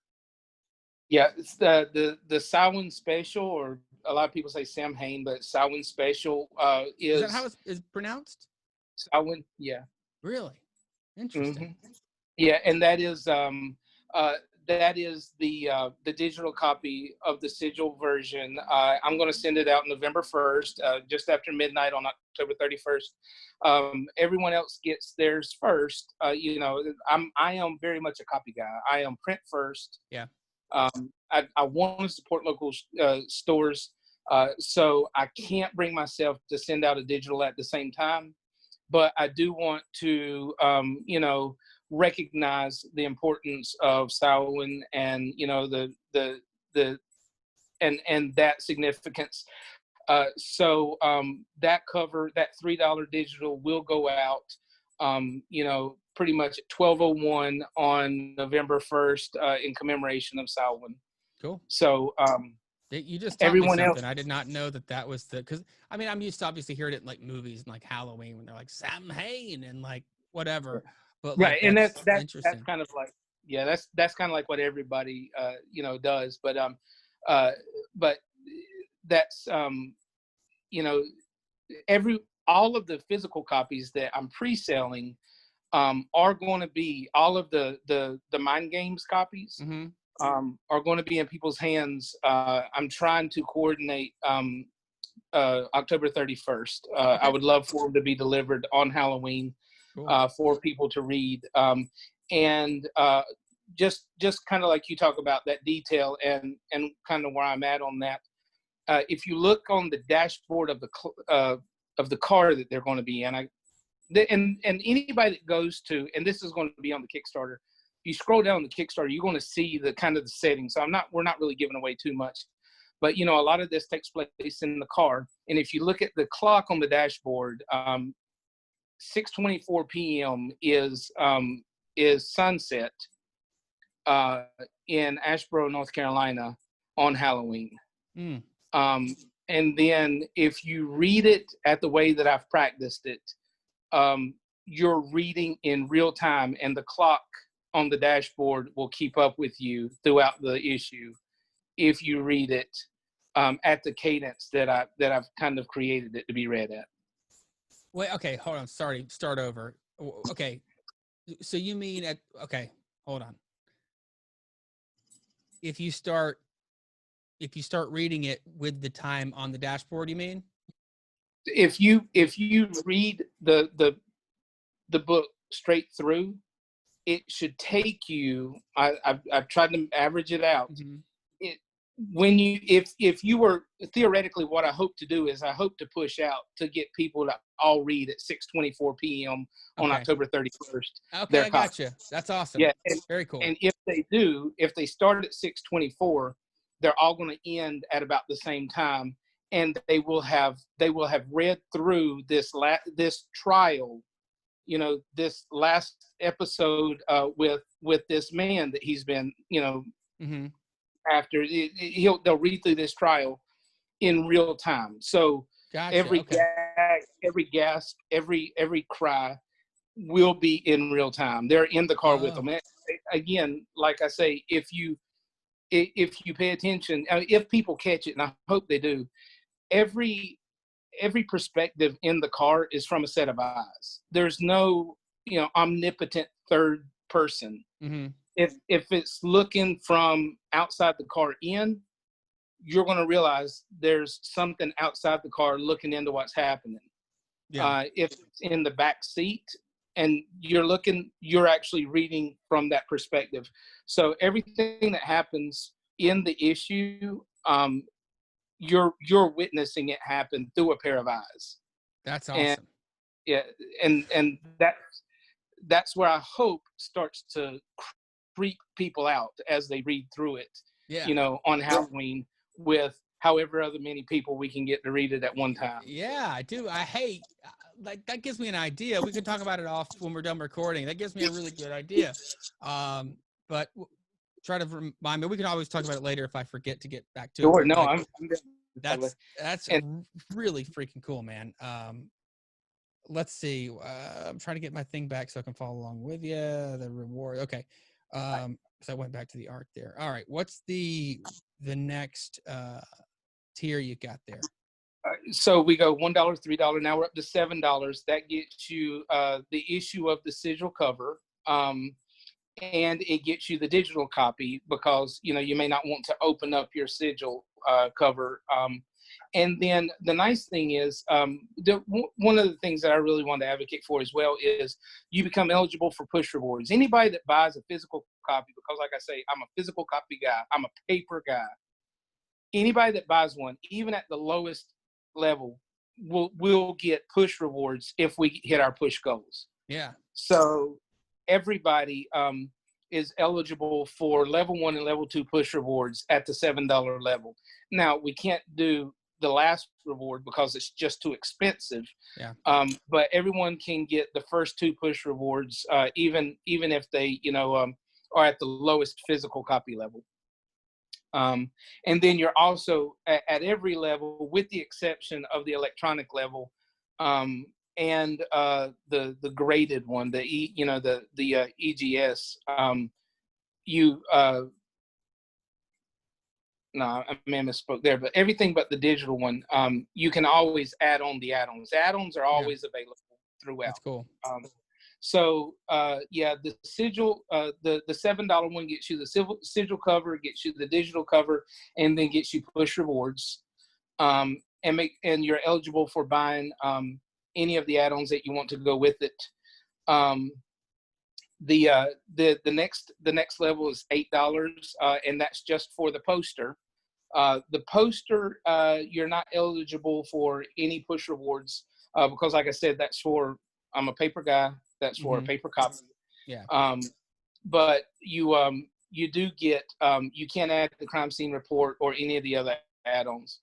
Yeah, it's the Samhain special, or a lot of people say Samhain, but Samhain special is that how it's pronounced? Samhain, yeah. Really? Interesting. Yeah, and that is the digital copy of the sigil version. I'm going to send it out November 1st, just after midnight on October 31st. Everyone else gets theirs first. You know, I am very much a copy guy. I am print first. Yeah. I want to support local stores, so I can't bring myself to send out a digital at the same time. But I do want to, you know, recognize the importance of Samhain and, you know, and that significance. So that cover, that $3 digital will go out, you know, pretty much at 12:01 on November 1st in commemoration of Samhain. Cool. So you just taught me something. I did not know that was because I mean, I'm used to obviously hearing it in like movies and like Halloween when they're like Samhain and like whatever. But like, right, and that's interesting. kind of like, yeah, that's kind of like what everybody you know, does. But that's you know, all of the physical copies that I'm pre-selling are going to be all of the Mind Games copies. Are going to be in people's hands. I'm trying to coordinate October 31st. I would love for them to be delivered on Halloween. Cool. For people to read. And just kind of like you talk about that detail and kind of where I'm at on that. If you look on the dashboard of the car that they're going to be in, and anybody that goes to, and this is going to be on the Kickstarter, if you scroll down the Kickstarter, you're going to see the kind of the settings. So we're not really giving away too much, but a lot of this takes place in the car. And if you look at the clock on the dashboard, 6:24 p.m. is sunset in Asheboro, North Carolina on Halloween. Mm. And then if you read it at the way that I've practiced it, you're reading in real time, and the clock on the dashboard will keep up with you throughout the issue if you read it at the cadence that I've kind of created it to be read at. Wait, okay, hold on. Sorry, start over. Okay, so you mean okay, hold on. If you start reading it with the time on the dashboard, you mean? If you read the book straight through, it should take you. I've tried to average it out. Mm-hmm. If you were theoretically, what I hope to do is I hope to push out to get people to all read at 6:24 p.m. on October 31st. Okay, I gotcha. That's awesome. Yeah, very cool. And if they start at 6:24, they're all going to end at about the same time, and they will have read through this trial, this last episode with this man that he's been, mm-hmm. after they'll read through this trial in real time. So gotcha. every okay. gag, every gasp, every cry will be in real time. They're in the car with them. And again, like I say, if you pay attention, if people catch it, and I hope they do, every perspective in the car is from a set of eyes. There's no, omnipotent third person. Mm-hmm. If it's looking from outside the car in, you're going to realize there's something outside the car looking into what's happening. Yeah. If it's in the back seat and you're actually reading from that perspective. So everything that happens in the issue, you're witnessing it happen through a pair of eyes. That's awesome. And that's where I hope starts to freak people out as they read through it. Yeah. On Halloween with however other many people we can get to read it at one time. Yeah, I do. I hate that gives me an idea. We can talk about it off when we're done recording. That gives me a really good idea. But try to remind me. We can always talk about it later if I forget to get back to it. Sure. No, I'm that's really freaking cool, man. Let's see. I'm trying to get my thing back so I can follow along with you. The reward. Okay. So I went back to the art there. All right. What's the next tier you got there? So we go $1, $3. Now we're up to $7. That gets you the issue of the sigil cover, and it gets you the digital copy because you may not want to open up your sigil cover. And then the nice thing is, one of the things that I really want to advocate for as well is you become eligible for push rewards. Anybody that buys a physical copy, because like I say, I'm a physical copy guy, I'm a paper guy. Anybody that buys one, even at the lowest level, will get push rewards if we hit our push goals. Yeah. So everybody is eligible for level 1 and level 2 push rewards at the $7 level. Now we can't do the last reward because it's just too expensive. Yeah. But everyone can get the first 2 push rewards, even if they, are at the lowest physical copy level. And then you're also at every level, with the exception of the electronic level, and the graded one, the EGS. No, I may have misspoke there, but everything but the digital one, you can always add on the add-ons. Add-ons are always available throughout. That's cool. So the sigil, the $7 one gets you the sigil cover, gets you the digital cover, and then gets you push rewards. And you're eligible for buying any of the add-ons that you want to go with it. the next level is $8, and that's just for the poster. The poster, you're not eligible for any push rewards because, like I said, I'm a paper guy. That's for a paper copy. Yeah. But you do get, you can't add the crime scene report or any of the other add-ons.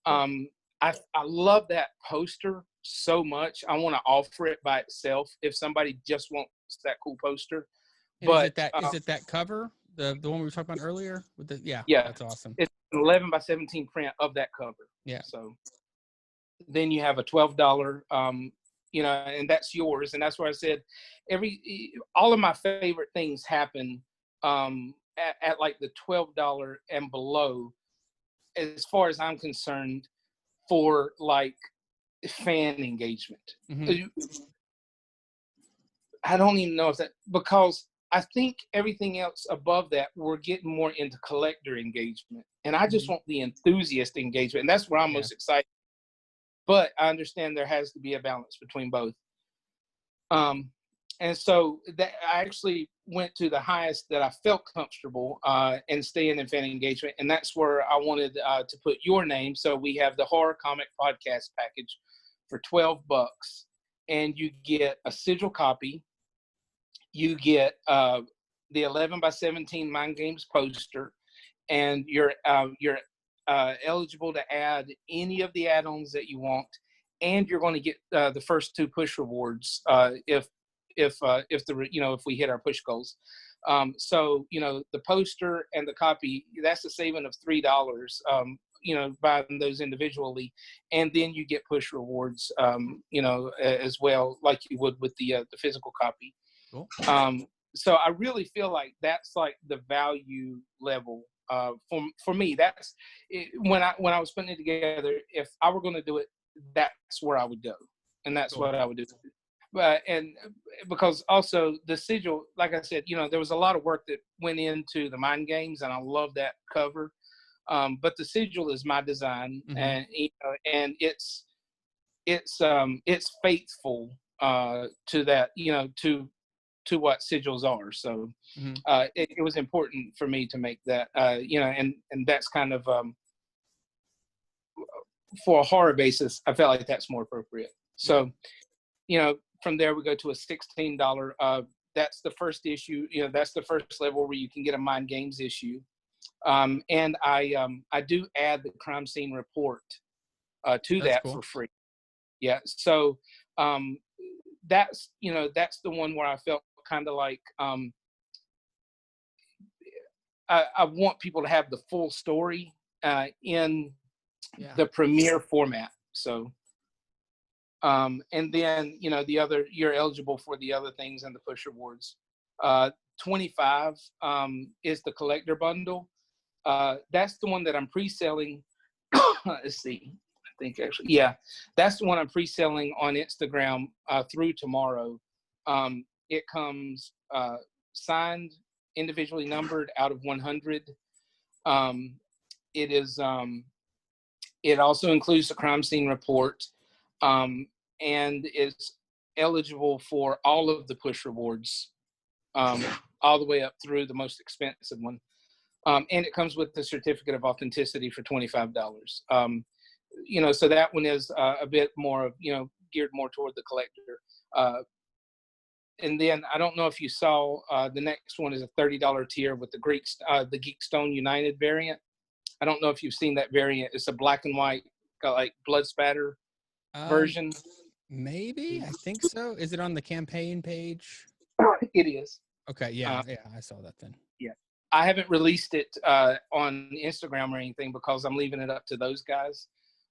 I love that poster so much. I want to offer it by itself if somebody just wants that cool poster. And But is it that cover, the one we were talking about earlier with the yeah, that's awesome. It's an 11 by 17 print of that cover. Yeah. So then you have a $12, and that's yours. And that's where I said all of my favorite things happen at like the $12 and below, as far as I'm concerned, for like fan engagement. I don't even know if that, because I think everything else above that, we're getting more into collector engagement. And I just want the enthusiast engagement. And that's where I'm most excited. But I understand there has to be a balance between both. And so that I actually went to the highest that I felt comfortable and staying in fan engagement. And that's where I wanted to put your name. So we have the horror comic podcast package for $12. And you get a sigil copy. You get the 11 by 17 Mind Games poster, and you're eligible to add any of the add-ons that you want, and you're going to get the first 2 push rewards if we hit our push goals. So the poster and the copy, that's a saving of $3. Buying those individually, and then you get push rewards, as well, like you would with the physical copy. Cool. So I really feel like that's like the value level for me. That's when I was putting it together. If I were going to do it, that's where I would go, and that's what I would do. And because also the sigil, like I said, there was a lot of work that went into the Mind Games, and I love that cover. But the sigil is my design, and it's faithful to that, to what sigils are. So it was important for me to make that, and that's kind of for a horror basis, I felt like that's more appropriate. So, from there we go to a $16. That's the first issue. That's the first level where you can get a Mind Games issue. And I do add the crime scene report to that for free. Yeah. So that's the one where I felt kind of like I want people to have the full story in the premiere format. So and then the other, you're eligible for the other things and the push rewards. 25 is the collector bundle. That's the one that I'm pre-selling. Let's see. I think actually, yeah, that's the one I'm pre-selling on Instagram through tomorrow. It comes signed, individually numbered out of 100. It is. It also includes the crime scene report, and is eligible for all of the push rewards, all the way up through the most expensive one. And it comes with the certificate of authenticity for $25. So that one is a bit more of, geared more toward the collector. And then I don't know if you saw, the next one is a $30 tier with the Geekstone United variant. I don't know if you've seen that variant. It's a black and white, got like blood spatter version. Maybe, I think so. Is it on the campaign page? It is. Okay, yeah, I saw that then. Yeah, I haven't released it on Instagram or anything because I'm leaving it up to those guys.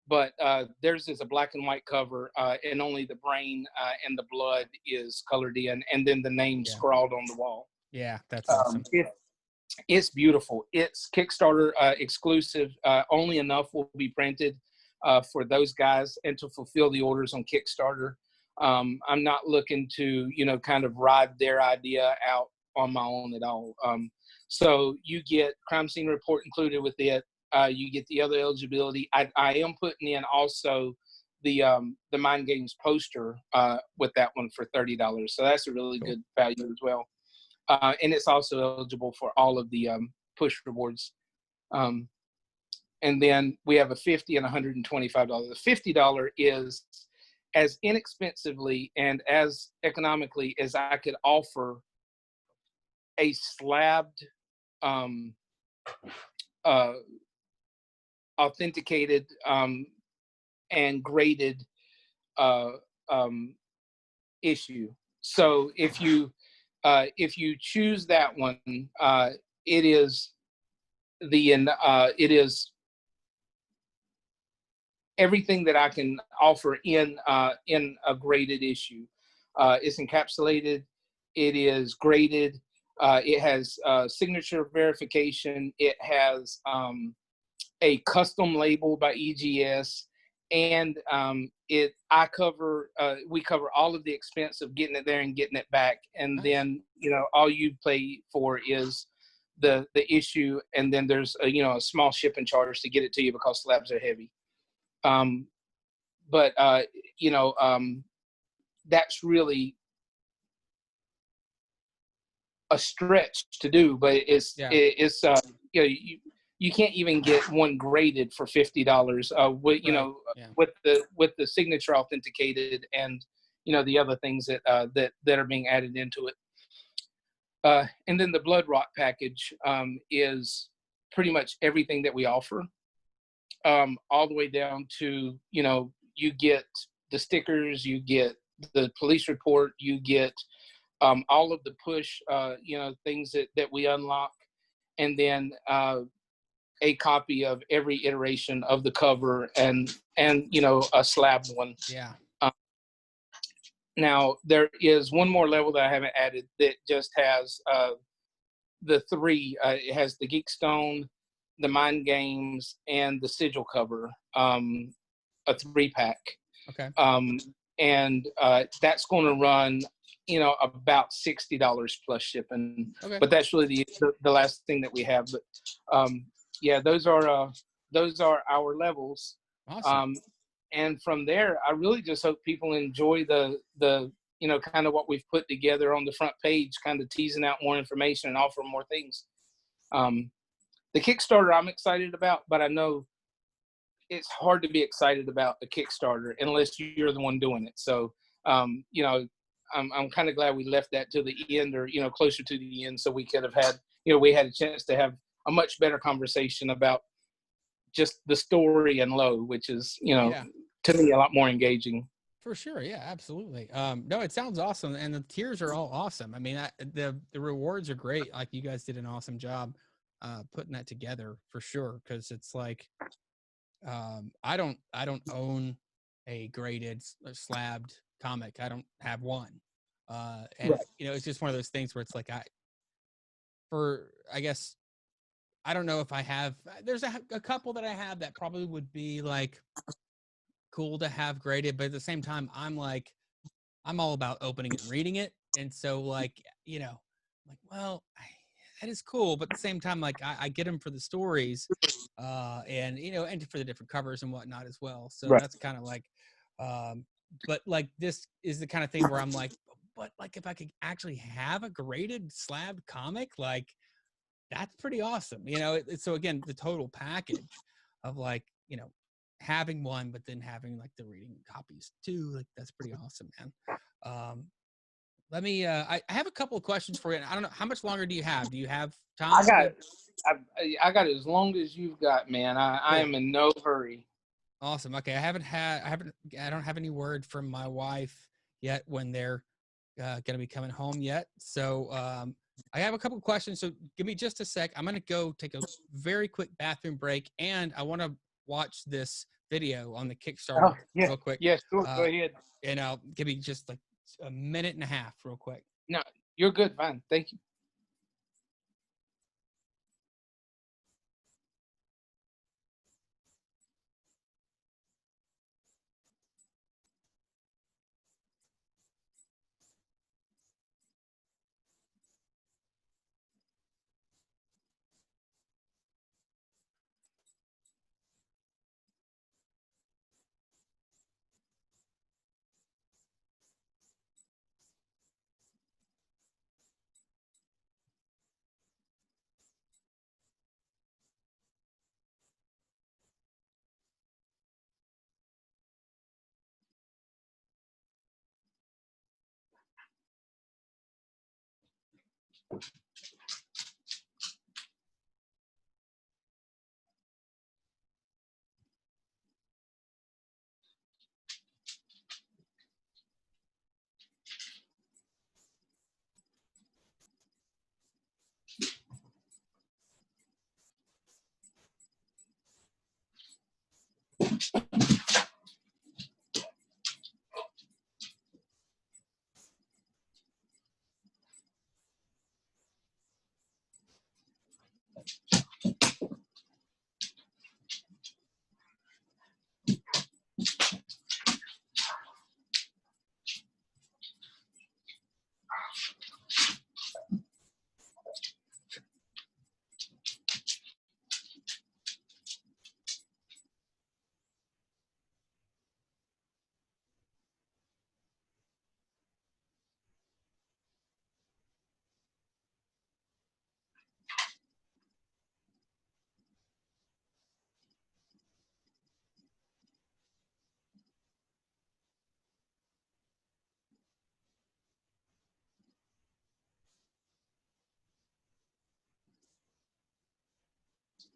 But theirs is a black and white cover, and only the brain and the blood is colored in, and then the name scrawled on the wall. Yeah, that's awesome. It's beautiful. It's Kickstarter exclusive. Only enough will be printed for those guys and to fulfill the orders on Kickstarter. I'm not looking to, kind of ride their idea out on my own at all. So you get crime scene report included with it. You get the other eligibility. I am putting in also the Mind Games poster with that one for $30. So that's a really good value as well. and it's also eligible for all of the push rewards. And then we have a $50 and $125. The $50 is as inexpensively and as economically as I could offer a slabbed, uh, authenticated, and graded uh, um, issue. So if you choose that one, it is it is everything that I can offer in a graded issue. It's encapsulated. It is graded. It has signature verification. It has a custom label by EGS, and we cover all of the expense of getting it there and getting it back, and Nice. then all you pay for is the issue, and then there's a small shipping charge to get it to you because slabs are heavy. But that's really a stretch to do, but it's you can't even get one graded for $50 with with the signature authenticated and the other things that are being added into it. And then the blood rot package is pretty much everything that we offer, all the way down to you get the stickers, you get the police report, you get all of the push things that we unlock, and then a copy of every iteration of the cover and a slabbed one. Yeah. Now there is one more level that I haven't added that just has the three. It has the Geek Stone, the Mind Games, and the Sigil cover. A 3-pack. Okay. And that's going to run about $60 plus shipping. Okay. But that's really the last thing that we have. But yeah, those are our levels. Awesome. And from there, I really just hope people enjoy the kind of what we've put together on the front page, kind of teasing out more information and offering more things. The Kickstarter I'm excited about, but I know it's hard to be excited about a Kickstarter unless you're the one doing it. So, I'm kind of glad we left that to the end, or closer to the end, so we could have had we had a chance to have a much better conversation about just the story and low, which is to me a lot more engaging. For sure. Yeah, absolutely. No, it sounds awesome. And the tiers are all awesome. I mean, the rewards are great. Like, you guys did an awesome job putting that together, for sure. Cause it's like, I don't own a graded slabbed comic. I don't have one. And Right. it's just one of those things where it's like, I guess, I don't know if I have, there's a couple that I have that probably would be like cool to have graded, but at the same time, I'm all about opening it and reading it. And so well, that is cool. But at the same time, like I get them for the stories, and for the different covers and whatnot as well. So Right. that's kind of like, but like this is the kind of thing where I'm like, but like if I could actually have a graded slab comic, like that's pretty awesome. So again, the total package of like, having one, but then having like the reading copies too, like that's pretty awesome, man. Let me, I have a couple of questions for you. I don't know, how much longer do you have? Do you have time? I got as long as you've got, man. I am in no hurry. Awesome. Okay. I don't have any word from my wife yet when they're going to be coming home yet. So, I have a couple of questions. So give me just a sec. I'm going to go take a very quick bathroom break, and I want to watch this video on the Kickstarter real quick. Yes, sure. Go ahead. And I'll give me just like a minute and a half real quick. No, you're good. Fine. Thank you.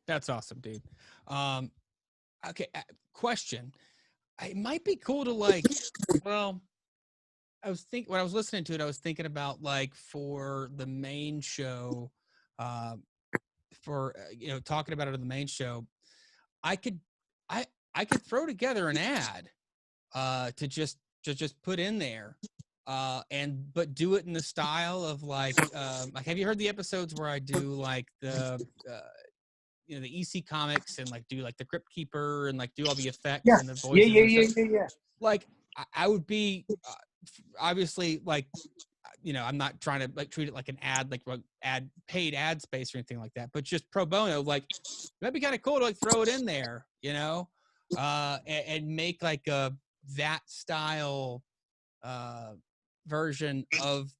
That's awesome, dude. Um, okay, question. It might be cool to like, well, when I was listening to it, I was thinking about like for the main show, uh, talking about it on the main show, I could, I could throw together an ad, to just put in there, but do it in the style of like, have you heard the episodes where I do like the EC comics and like do like the Crypt Keeper and like do all the effects Yeah, and the yeah, voices yeah, and yeah, stuff. yeah, yeah. Like I would be obviously like, I'm not trying to like treat it like an ad, like paid ad space or anything like that, but just pro bono, like that'd be kind of cool to like throw it in there, and make like that style version of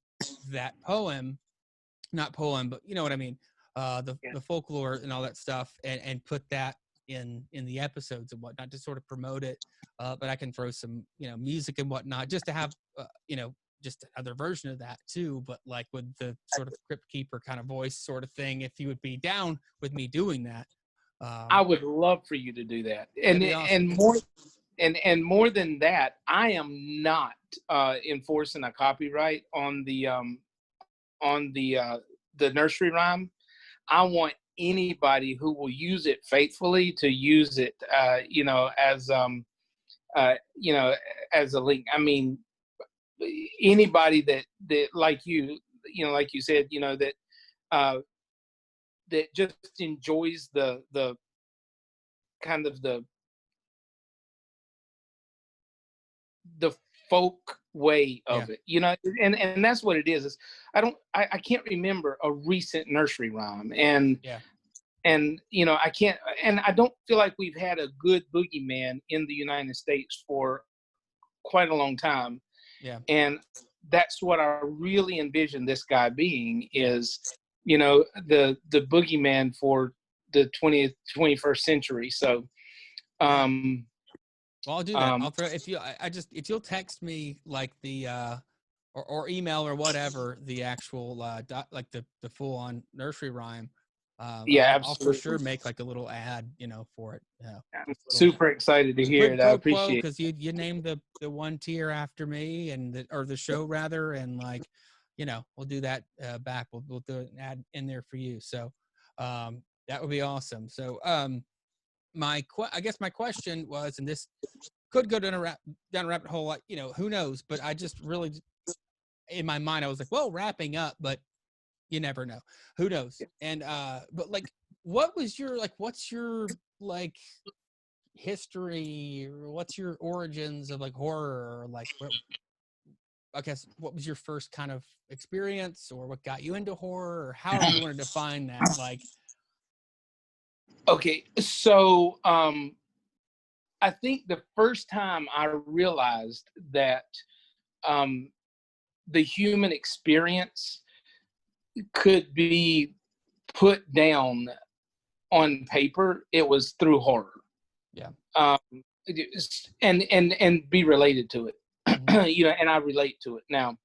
that poem, not poem, but you know what I mean, Yeah. the folklore and all that stuff, and put that in the episodes and whatnot to sort of promote it. But I can throw some music and whatnot just to have just another version of that too. But like with the sort of Crypt Keeper kind of voice sort of thing, if you would be down with me doing that, I would love for you to do that, that'd be awesome. and more than that, I am not enforcing a copyright on the nursery rhyme. I want anybody who will use it faithfully to use it, as a link. I mean, anybody that like like you said, uh, that just enjoys the kind of the folk way Yeah. of it, and that's what it is. I can't remember a recent nursery rhyme, and Yeah. I can't, and I don't feel like we've had a good boogeyman in the United States for quite a long time. Yeah. And that's what I really envision this guy being, is the boogeyman for the 21st century. So Well, I'll do that. I'll throw if you. If you'll text me like the or email or whatever the actual like the full on nursery rhyme. Yeah, I'll for sure absolutely. make like a little ad, for it. I'm Just a little super excited to hear quid it. I pro quo appreciate it. because you named the one tier after me or the show rather, and like, we'll do that back. We'll do an ad in there for you. So that would be awesome. So I guess my question was, and this could go down a rabbit hole, like, who knows, but I just really, in my mind, I was like, well, wrapping up, but you never know, who knows. And but like, what's your like history, or what's your origins of like horror, or like I guess what was your first kind of experience, or what got you into horror, or however you want to define that, like. Okay, so I think the first time I realized that the human experience could be put down on paper, it was through horror. Yeah. And be related to it. Mm-hmm. And I relate to it now.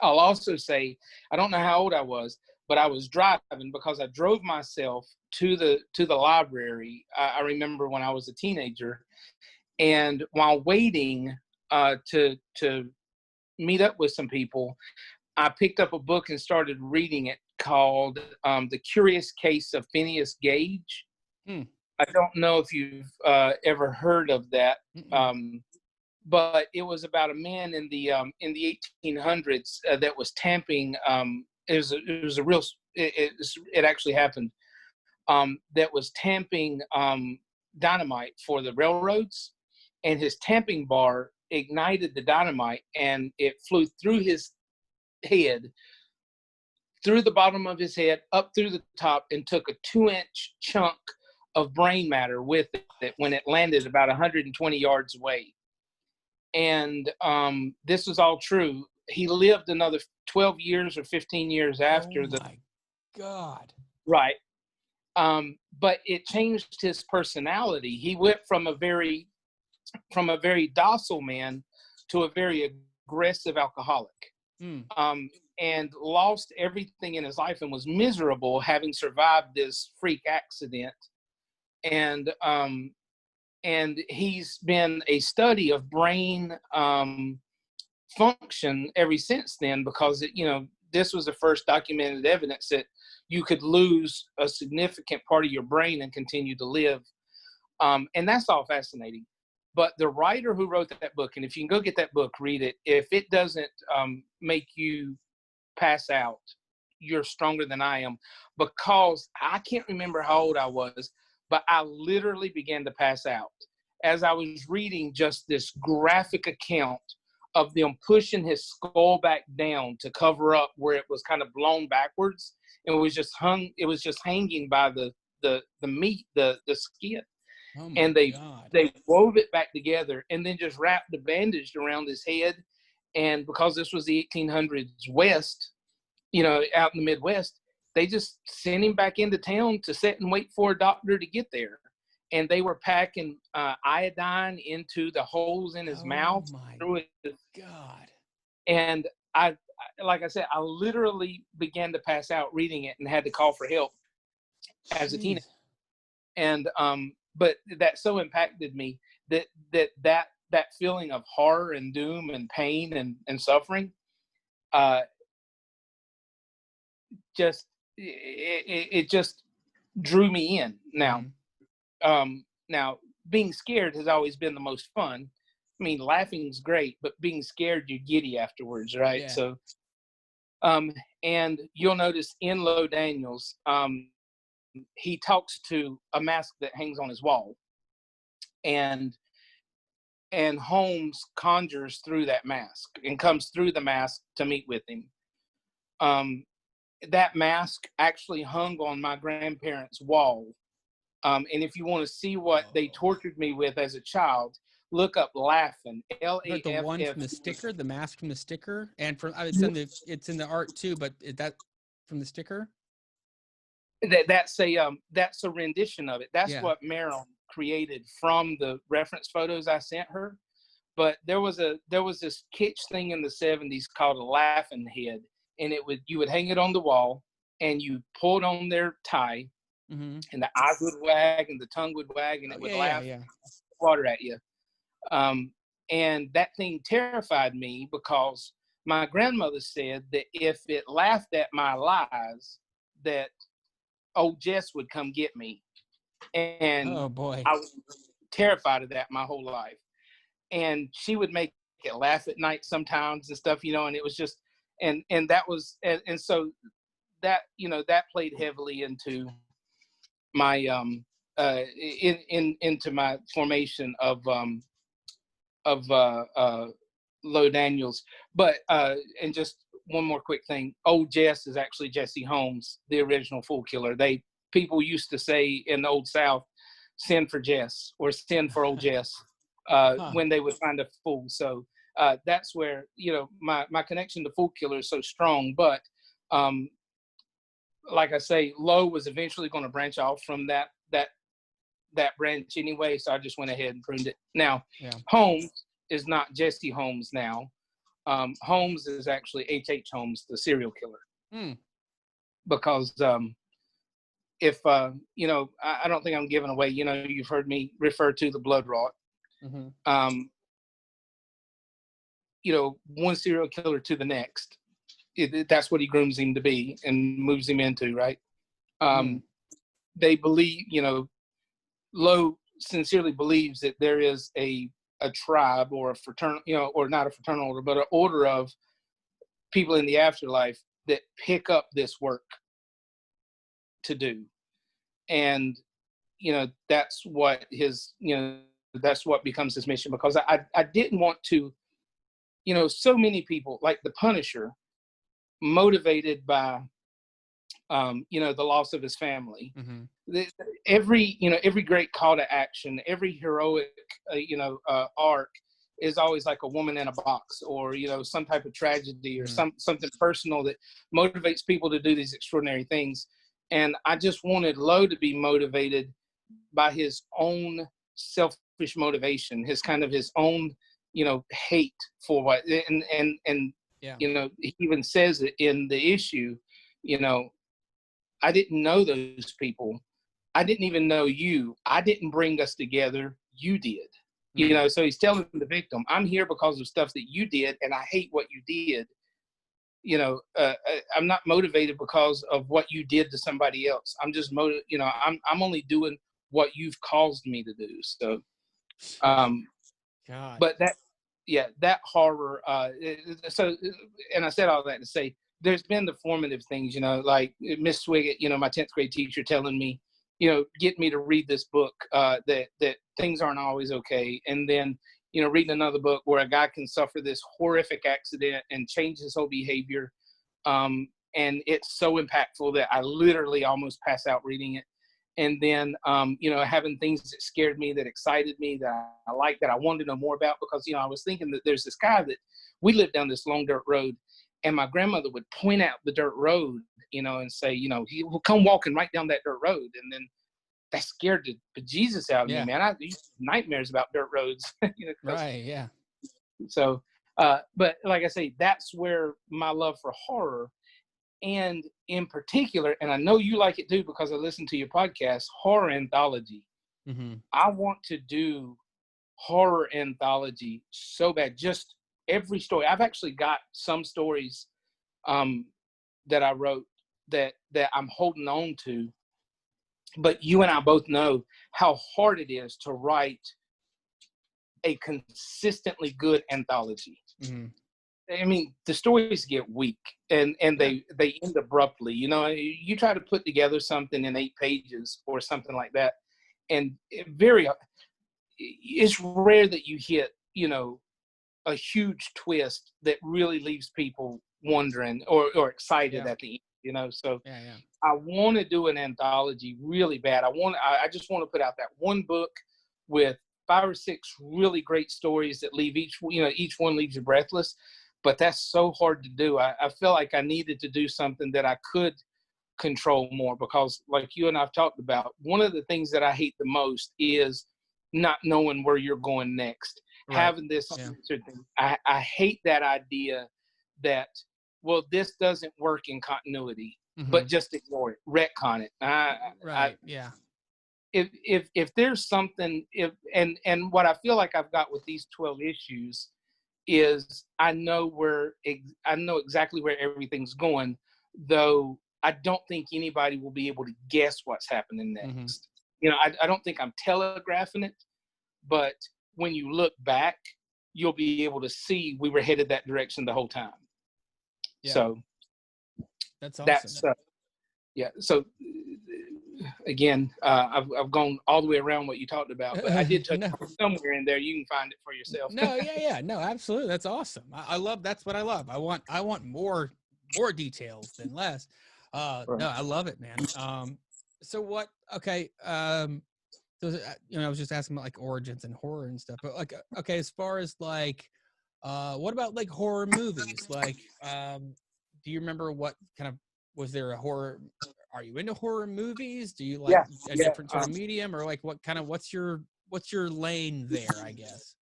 I'll also say, I don't know how old I was, but I was driving because I drove myself to the library. I remember when I was a teenager, and while waiting to meet up with some people, I picked up a book and started reading it called The Curious Case of Phineas Gage. Hmm. I don't know if you've ever heard of that, but it was about a man in the 1800s that was tamping. It was a real. It actually happened. That was tamping dynamite for the railroads, and his tamping bar ignited the dynamite, and it flew through his head, through the bottom of his head, up through the top, and took a 2-inch chunk of brain matter with it when it landed about 120 yards away. And this was all true. He lived another 12 years or 15 years after Oh my God. Right. But it changed his personality. He went from a very docile man to a very aggressive alcoholic. And lost everything in his life and was miserable having survived this freak accident. And he's been a study of brain function ever since then, because this was the first documented evidence that you could lose a significant part of your brain and continue to live. And that's all fascinating. But the writer who wrote that book, and if you can go get that book, read it. If it doesn't make you pass out, you're stronger than I am, because I can't remember how old I was, but I literally began to pass out as I was reading just this graphic account of them pushing his skull back down to cover up where it was kind of blown backwards, and it was just hanging by the meat, the skin. Oh my And they God. wove it back together and then just wrapped the bandage around his head. And because this was the 1800s West, out in the Midwest, they just sent him back into town to sit and wait for a doctor to get there. And they were packing iodine into the holes in his mouth. Oh my God. And like I said, I literally began to pass out reading it and had to call for help as a teenager. And but that so impacted me that feeling of horror and doom and pain and suffering, just it just drew me in. Now, now being scared has always been the most fun. I mean, laughing's great, but being scared, you're giddy afterwards, right? Yeah. So, and you'll notice in Lo Daniels, he talks to a mask that hangs on his wall, and Holmes conjures through that mask and comes through the mask to meet with him. That mask actually hung on my grandparents' wall. And if you want to see what they tortured me with as a child, look up Laughing. But the one from the sticker, the mask from the sticker, and from it's in the art too. But is that from the sticker? That's a rendition of it. That's what Meryl created from the reference photos I sent her. But there was this kitsch thing in the 70s called a laughing head, and you would hang it on the wall, and you pulled on their tie, and the eyes would wag and the tongue would wag, and it would laugh water at you. And that thing terrified me, because my grandmother said that if it laughed at my lies, that old Jess would come get me. And oh boy, I was terrified of that my whole life. And she would make it laugh at night sometimes and stuff, and it was just, and that was, and so that, that played heavily into my, into my formation of Lo Daniels. But, and just one more quick thing, old Jess is actually Jesse Holmes, the original Fool Killer. People used to say in the Old South, send for Jess, or send for old Jess, when they would find a fool. So that's where, my connection to Fool Killer is so strong. But like I say, Lo was eventually going to branch off from that branch anyway, so I just went ahead and pruned it. Now, Holmes is not Jesse Holmes now. Holmes is actually H.H. Holmes, the serial killer. Mm. Because if I don't think I'm giving away. You've heard me refer to the blood rot. Mm-hmm. One serial killer to the next. That's what he grooms him to be and moves him into, right? They believe, Lowe sincerely believes that there is a tribe or a fraternal, or not a fraternal order, but an order of people in the afterlife that pick up this work to do. And, that's what that's what becomes his mission, because I didn't want to, so many people like the Punisher, motivated by, the loss of his family. Mm-hmm. Every great call to action, every heroic, arc is always like a woman in a box, or some type of tragedy, or something personal that motivates people to do these extraordinary things. And I just wanted Lowe to be motivated by his own selfish motivation, his own, hate for what, and Yeah. he even says it in the issue, I didn't know those people. I didn't even know you. I didn't bring us together. You did. So he's telling the victim, I'm here because of stuff that you did, and I hate what you did. I'm not motivated because of what you did to somebody else. I'm just I'm only doing what you've caused me to do. So, God. But that horror. And I said all that to say, there's been the formative things, like Miss Swiggett, my 10th grade teacher telling me, get me to read this book, that things aren't always okay. And then, reading another book where a guy can suffer this horrific accident and change his whole behavior. And it's so impactful that I literally almost pass out reading it. And then, having things that scared me, that excited me, that I liked, that I wanted to know more about, because, I was thinking that there's this guy that we lived down this long dirt road, and my grandmother would point out the dirt road, and say, he will come walking right down that dirt road. And then that scared the bejesus out of me, man. I used nightmares about dirt roads, Right. Yeah. So, but like I say, that's where my love for horror, and in particular, and I know you like it too because I listen to your podcast, horror anthology. Mm-hmm. I want to do horror anthology so bad. Just every story. I've actually got some stories that I wrote that I'm holding on to. But you and I both know how hard it is to write a consistently good anthology. Mm-hmm. I mean, the stories get weak, and they end abruptly. You try to put together something in 8 pages or something like that, and it's rare that you hit, a huge twist that really leaves people wondering or excited at the end. So I want to do an anthology really bad. I just want to put out that one book with 5 or 6 really great stories that leave each one leaves you breathless. But that's so hard to do. I feel like I needed to do something that I could control more, because like you and I've talked about, one of the things that I hate the most is not knowing where you're going next. Right. Having this thing. I hate that idea that, well, this doesn't work in continuity, but just ignore it, retcon it. If there's something, and what I feel like I've got with these 12 issues is I know exactly where everything's going, though I don't think anybody will be able to guess what's happening next. I don't think I'm telegraphing it, but when you look back, you'll be able to see we were headed that direction the whole time. So that's awesome. So again, I've gone all the way around what you talked about, but I did touch somewhere in there. You can find it for yourself. No, absolutely. That's awesome. I love. That's what I love. I want more details than less. Right. No, I love it, man. So what? Okay. So I was just asking about like origins and horror and stuff, but like, okay, as far as like, what about like horror movies? Like, do you remember what kind of, was there a horror? Are you into horror movies? Do you like a different sort of medium, or like what's your lane there, I guess?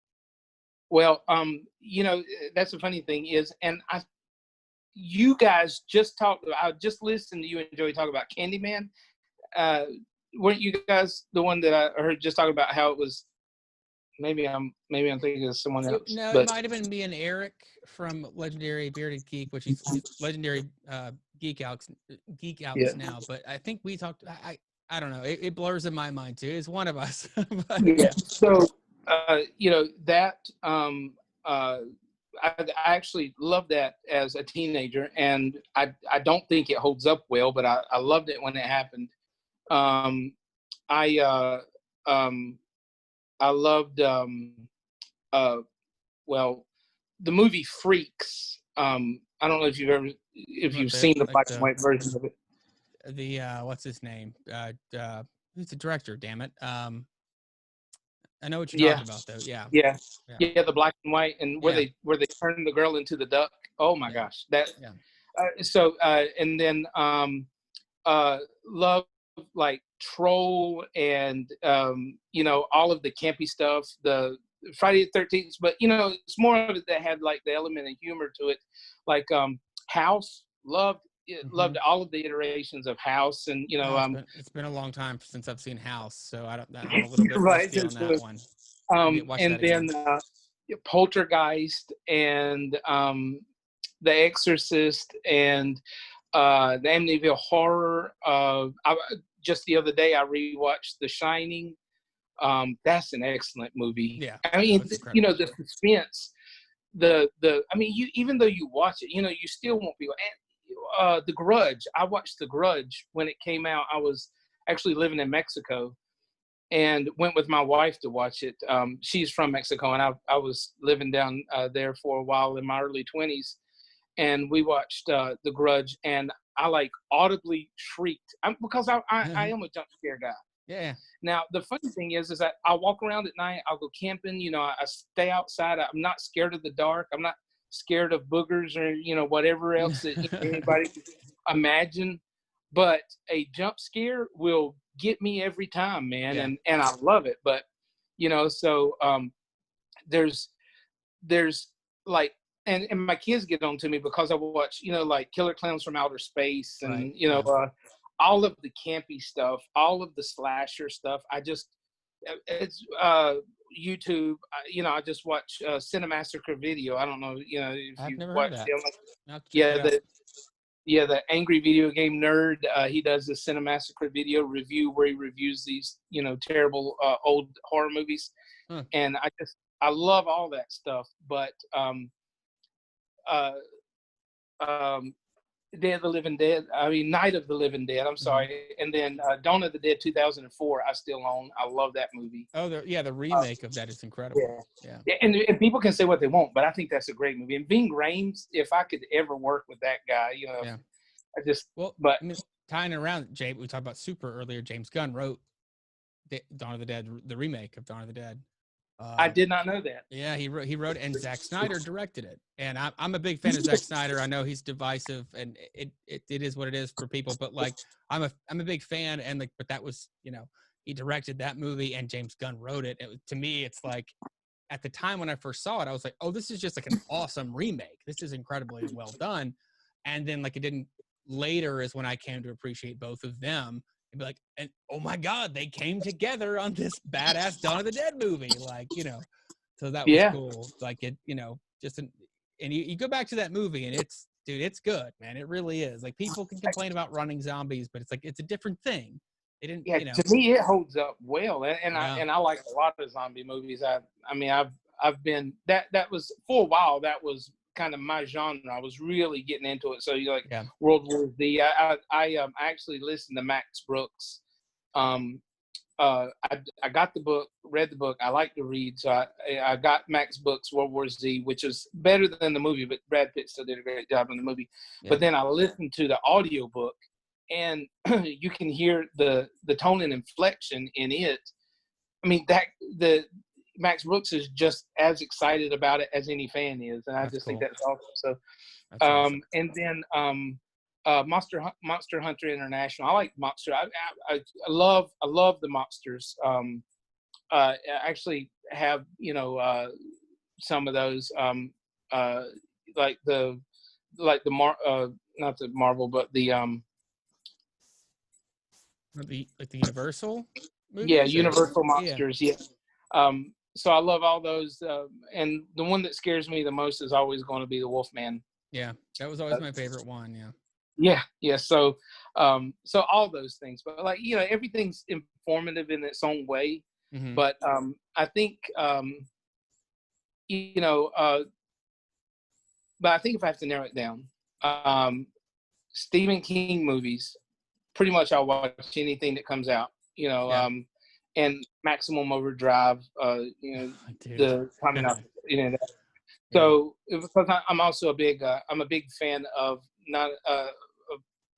Well, you know, that's the funny thing is, and you guys just talked. I just listened to you and Joey talk about Candyman. Uh, weren't you guys the one that I heard just talk about how it was? Maybe I'm thinking of someone else, No, it but might have been me and Eric from Legendary Bearded Geek, which he's Legendary Geek Outs yeah, now. But I think we talked. I don't know. It blurs in my mind too. It's one of us. But yeah. yeah, So, you know that uh, I actually loved that as a teenager, and I don't think it holds up well, but I loved it when it happened. Um, I um, I loved uh, well, the movie Freaks. I don't know if what you've seen the like black and white version of it. the what's his name? Who's the director? Damn it. I know what you're Yeah, talking about though. Yeah, yeah, yeah, yeah. The black and white, and yeah, where they turn the girl into the duck. Oh my yeah, gosh, that. yeah. And then love like Troll and you know, all of the campy stuff, the Friday the 13th, but you know, it's more of it that had like the element of humor to it, like House. Mm-hmm. Loved all of the iterations of House, and you know, It's been a long time since I've seen House, so I'm a little bit right. rusty on that one. Maybe watch And that again. then Poltergeist and The Exorcist and the Amityville Horror. Just the other day, I rewatched The Shining. That's an excellent movie. Yeah, I no, mean, it's you know, incredible. the suspense, I mean, you even though you watch it, you know, you still won't be. And The Grudge. I watched The Grudge when it came out. I was actually living in Mexico and went with my wife to watch it. She's from Mexico, and I was living down there for a while in my early 20s, and we watched The Grudge, and I like audibly shrieked because I am a jump scare guy. Yeah, Now the funny thing is that I walk around at night, I'll go camping, you know, I stay outside. I'm not scared of the dark. I'm not scared of boogers or you know whatever else that anybody could imagine. But a jump scare will get me every time, man, yeah. and I love it. But you know, so there's there's like and my kids get on to me because I watch, you know, like Killer Clowns from Outer Space Right. and you know Yeah. all of the campy stuff, all of the slasher stuff. It's YouTube. You know, I just watch Cinemassacre Video. I don't know, you know, if I've you never heard of watch that. him. I'll have to check Yeah, that out. the Angry Video Game Nerd. He does the Cinemassacre Video review where he reviews these, you know, terrible old horror movies, Huh. and I love all that stuff. But uh, um, Day of the Living Dead. I mean, Night of the Living Dead. I'm Hmm. sorry. And then Dawn of the Dead 2004. I still own. I love that movie. Oh, the Uh, remake of that is incredible. yeah. Yeah. Yeah, and people can say what they want, but I think that's a great movie. And Ving Rhames, if I could ever work with that guy, you know, Yeah. I just. Well, But I mean, tying it around, Jay, we talked about Super earlier. James Gunn wrote Dawn of the Dead, the remake of Dawn of the Dead. I Uh, did not know that. yeah, he wrote it, and Zack Snyder directed it. And I'm a big fan of Zack Snyder. I know he's divisive, and it is what it is for people. But like, I'm a big fan, and like, but that was, you know, he directed that movie, and James Gunn wrote it. To me, it's like, at the time when I first saw it, I was like, oh, this is just like an awesome remake. This is incredibly well done. And then like it didn't later is when I came to appreciate both of them and be like, and oh my God, they came together on this badass Dawn of the Dead movie. Like, you know, so that was Yeah, cool. Like it, you know, and you go back to that movie and dude, it's good, man. It really is. Like people can complain about running zombies, but it's like, it's a different thing. They didn't, yeah. you know, To me, it holds up well, yeah, and I like a lot of zombie movies. I mean, I've been that was for a while. That was kind of my genre. I was really getting into it. So you like yeah, World War Z. I actually listened to Max Brooks. Um, I got the book, read the book. I like to read, so I got Max Brooks World War Z, which is better than the movie, but Brad Pitt still did a great job in the movie. yeah, But then I listened to the audio book, and you can hear the tone and inflection in it. I mean, that the Max Brooks is just as excited about it as any fan is, and I that's just think cool. that's awesome. So, That's awesome. and then Monster Hunter International. I like Monster. I love the monsters. I actually have, you know, some of those, like the not the Marvel, but the like the Universal yeah, movies, or Universal yeah, monsters. Yeah. So I love all those, and the one that scares me the most is always going to be the Wolfman. yeah, that was always my favorite one. Yeah. Yeah, yeah. So, so all those things, but like everything's informative in its own way. Hmm. But I think you know, uh, but I think if I have to narrow it down, um, Stephen King movies, pretty much I'll watch anything that comes out. Yeah. And Maximum Overdrive, Dude. the coming out, Yeah. So because I'm also I'm a big fan of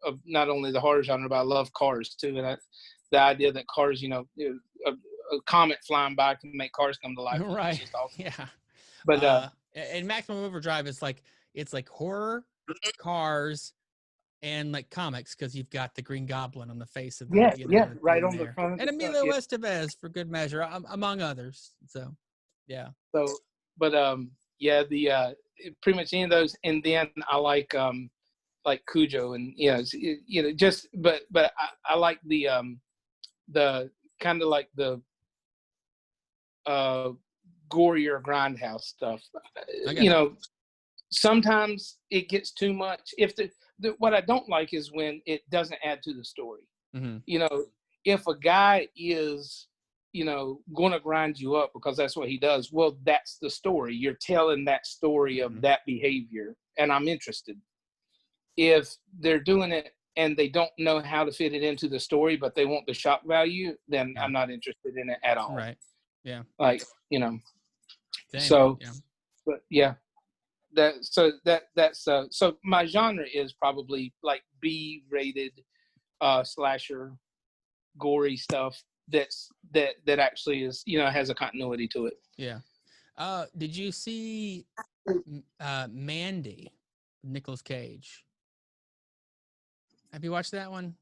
of not only the horror genre, but I love cars too, and the idea that cars, a comet flying by can make cars come to life. It's Right. just awesome. Yeah. But And Maximum Overdrive is like, it's like horror, cars, and like comics, because you've got the Green Goblin on the face of the, yeah, right thing on the there, front of and the front. Emilio Yeah. Estevez for good measure, among others. So, yeah. So, but yeah, the pretty much any of those, and then I like Cujo, and just but I like the kind of like the uh gorier grindhouse stuff. I You got know, sometimes it gets too much. If what I don't like is when it doesn't add to the story. you. Hmm. If a guy is, going to grind you up because that's what he does, well, that's the story. You're telling that story of that behavior, and I'm interested. If they're doing it and they don't know how to fit it into the story, but they want the shock value, then Yeah. I'm not interested in it at all. Right. Yeah. Like, Same. so, Yeah. but yeah, so my genre is probably like B-rated slasher, gory stuff that actually is, has a continuity to it. Yeah. Did you see Mandy, Nicolas Cage? Have you watched that one?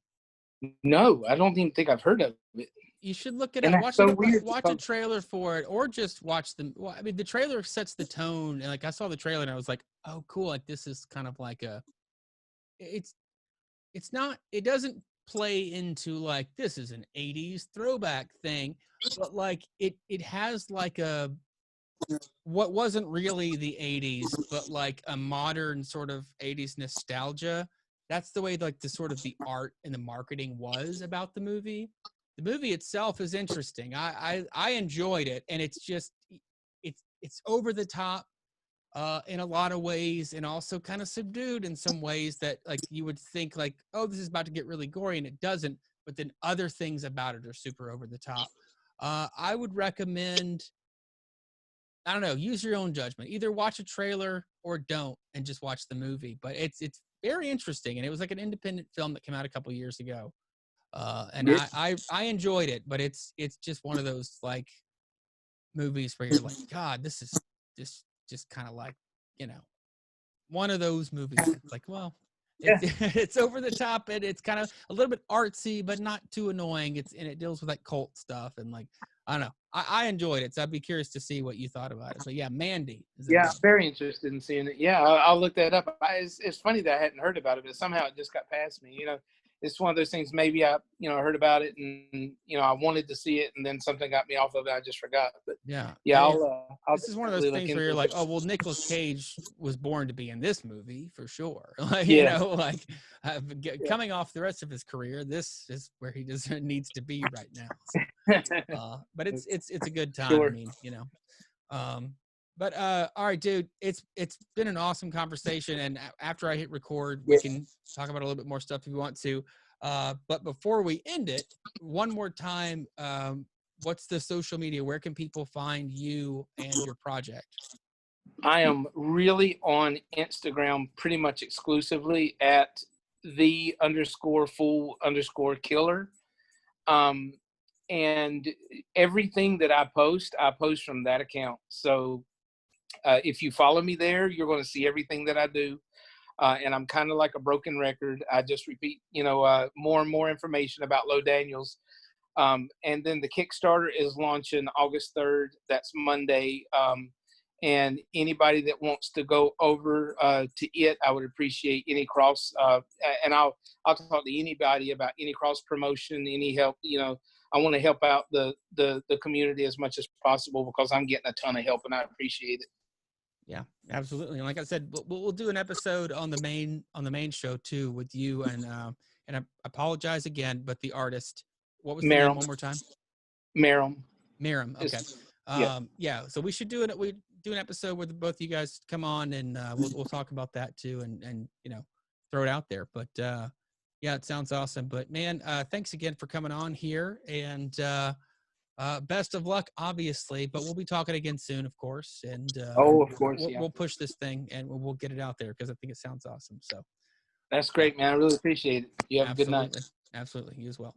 No, I don't even think I've heard of it. You should look it And up. that's so weird. Watch a trailer for it, or just watch the. Well, I mean, the trailer sets the tone, and like I saw the trailer and I was like, oh, cool. Like this is kind of like it's not. It doesn't play into like this is an '80s throwback thing, but like it has like what wasn't really the '80s, but like a modern sort of '80s nostalgia. That's the way like the sort of the art and the marketing was about the movie. The movie itself is interesting. I enjoyed it, and it's just it's over the top in a lot of ways, and also kind of subdued in some ways that like you would think like, oh, this is about to get really gory, and it doesn't. But then other things about it are super over the top. I would recommend, I don't know, use your own judgment. Either watch a trailer or don't, and just watch the movie. But it's very interesting, and it was like an independent film that came out a couple years ago. And Yeah. I enjoyed it, but it's just one of those like movies where you're like, God, this is just kind of like, one of those movies that's like, well, it's it's over the top, and it's kind of a little bit artsy, but not too annoying. And it deals with like cult stuff, and like, I don't know. I enjoyed it, so I'd be curious to see what you thought about it. But yeah, Mandy. Yeah, very interested in seeing it. Yeah, I'll look that up. It's funny that I hadn't heard about it, but somehow it just got past me. It's one of those things. Maybe I, heard about it, and I wanted to see it, and then something got me off of it. I just forgot. But Yeah, yeah, I'll. This is one of those things where you're like, oh well, Nicolas Cage was born to be in this movie for sure. Like, coming off the rest of his career, this is where he just needs to be right now. So, but it's a good time. Sure. I mean, But all right, dude, it's been an awesome conversation, and after I hit record, we can talk about a little bit more stuff if you want to. But before we end it, one more time, what's the social media? Where can people find you and your project? I am really on Instagram pretty much exclusively at _fool_killer. And everything that I post from that account. So if you follow me there, you're going to see everything that I do. And I'm kind of like a broken record. I just repeat, more and more information about Low Daniels. And then the Kickstarter is launching August 3rd. That's Monday. And anybody that wants to go over to it, I would appreciate any cross. And I'll talk to anybody about any cross promotion, any help. I want to help out the community as much as possible because I'm getting a ton of help and I appreciate it. Yeah, absolutely. And like I said, we'll do an episode on the main show too with you and I apologize again, but the artist, what was the name Merrill, one more time? Merrill. Miriam. Okay. Yeah. Yeah. So we should do an episode where both of you guys come on and we'll talk about that too and throw it out there. But yeah, it sounds awesome. But man, thanks again for coming on here and best of luck, obviously. But we'll be talking again soon, of course. And Of course, yeah. we'll push this thing and we'll get it out there because I think it sounds awesome. So that's great, man. I really appreciate it. You have a good night. Absolutely. You as well.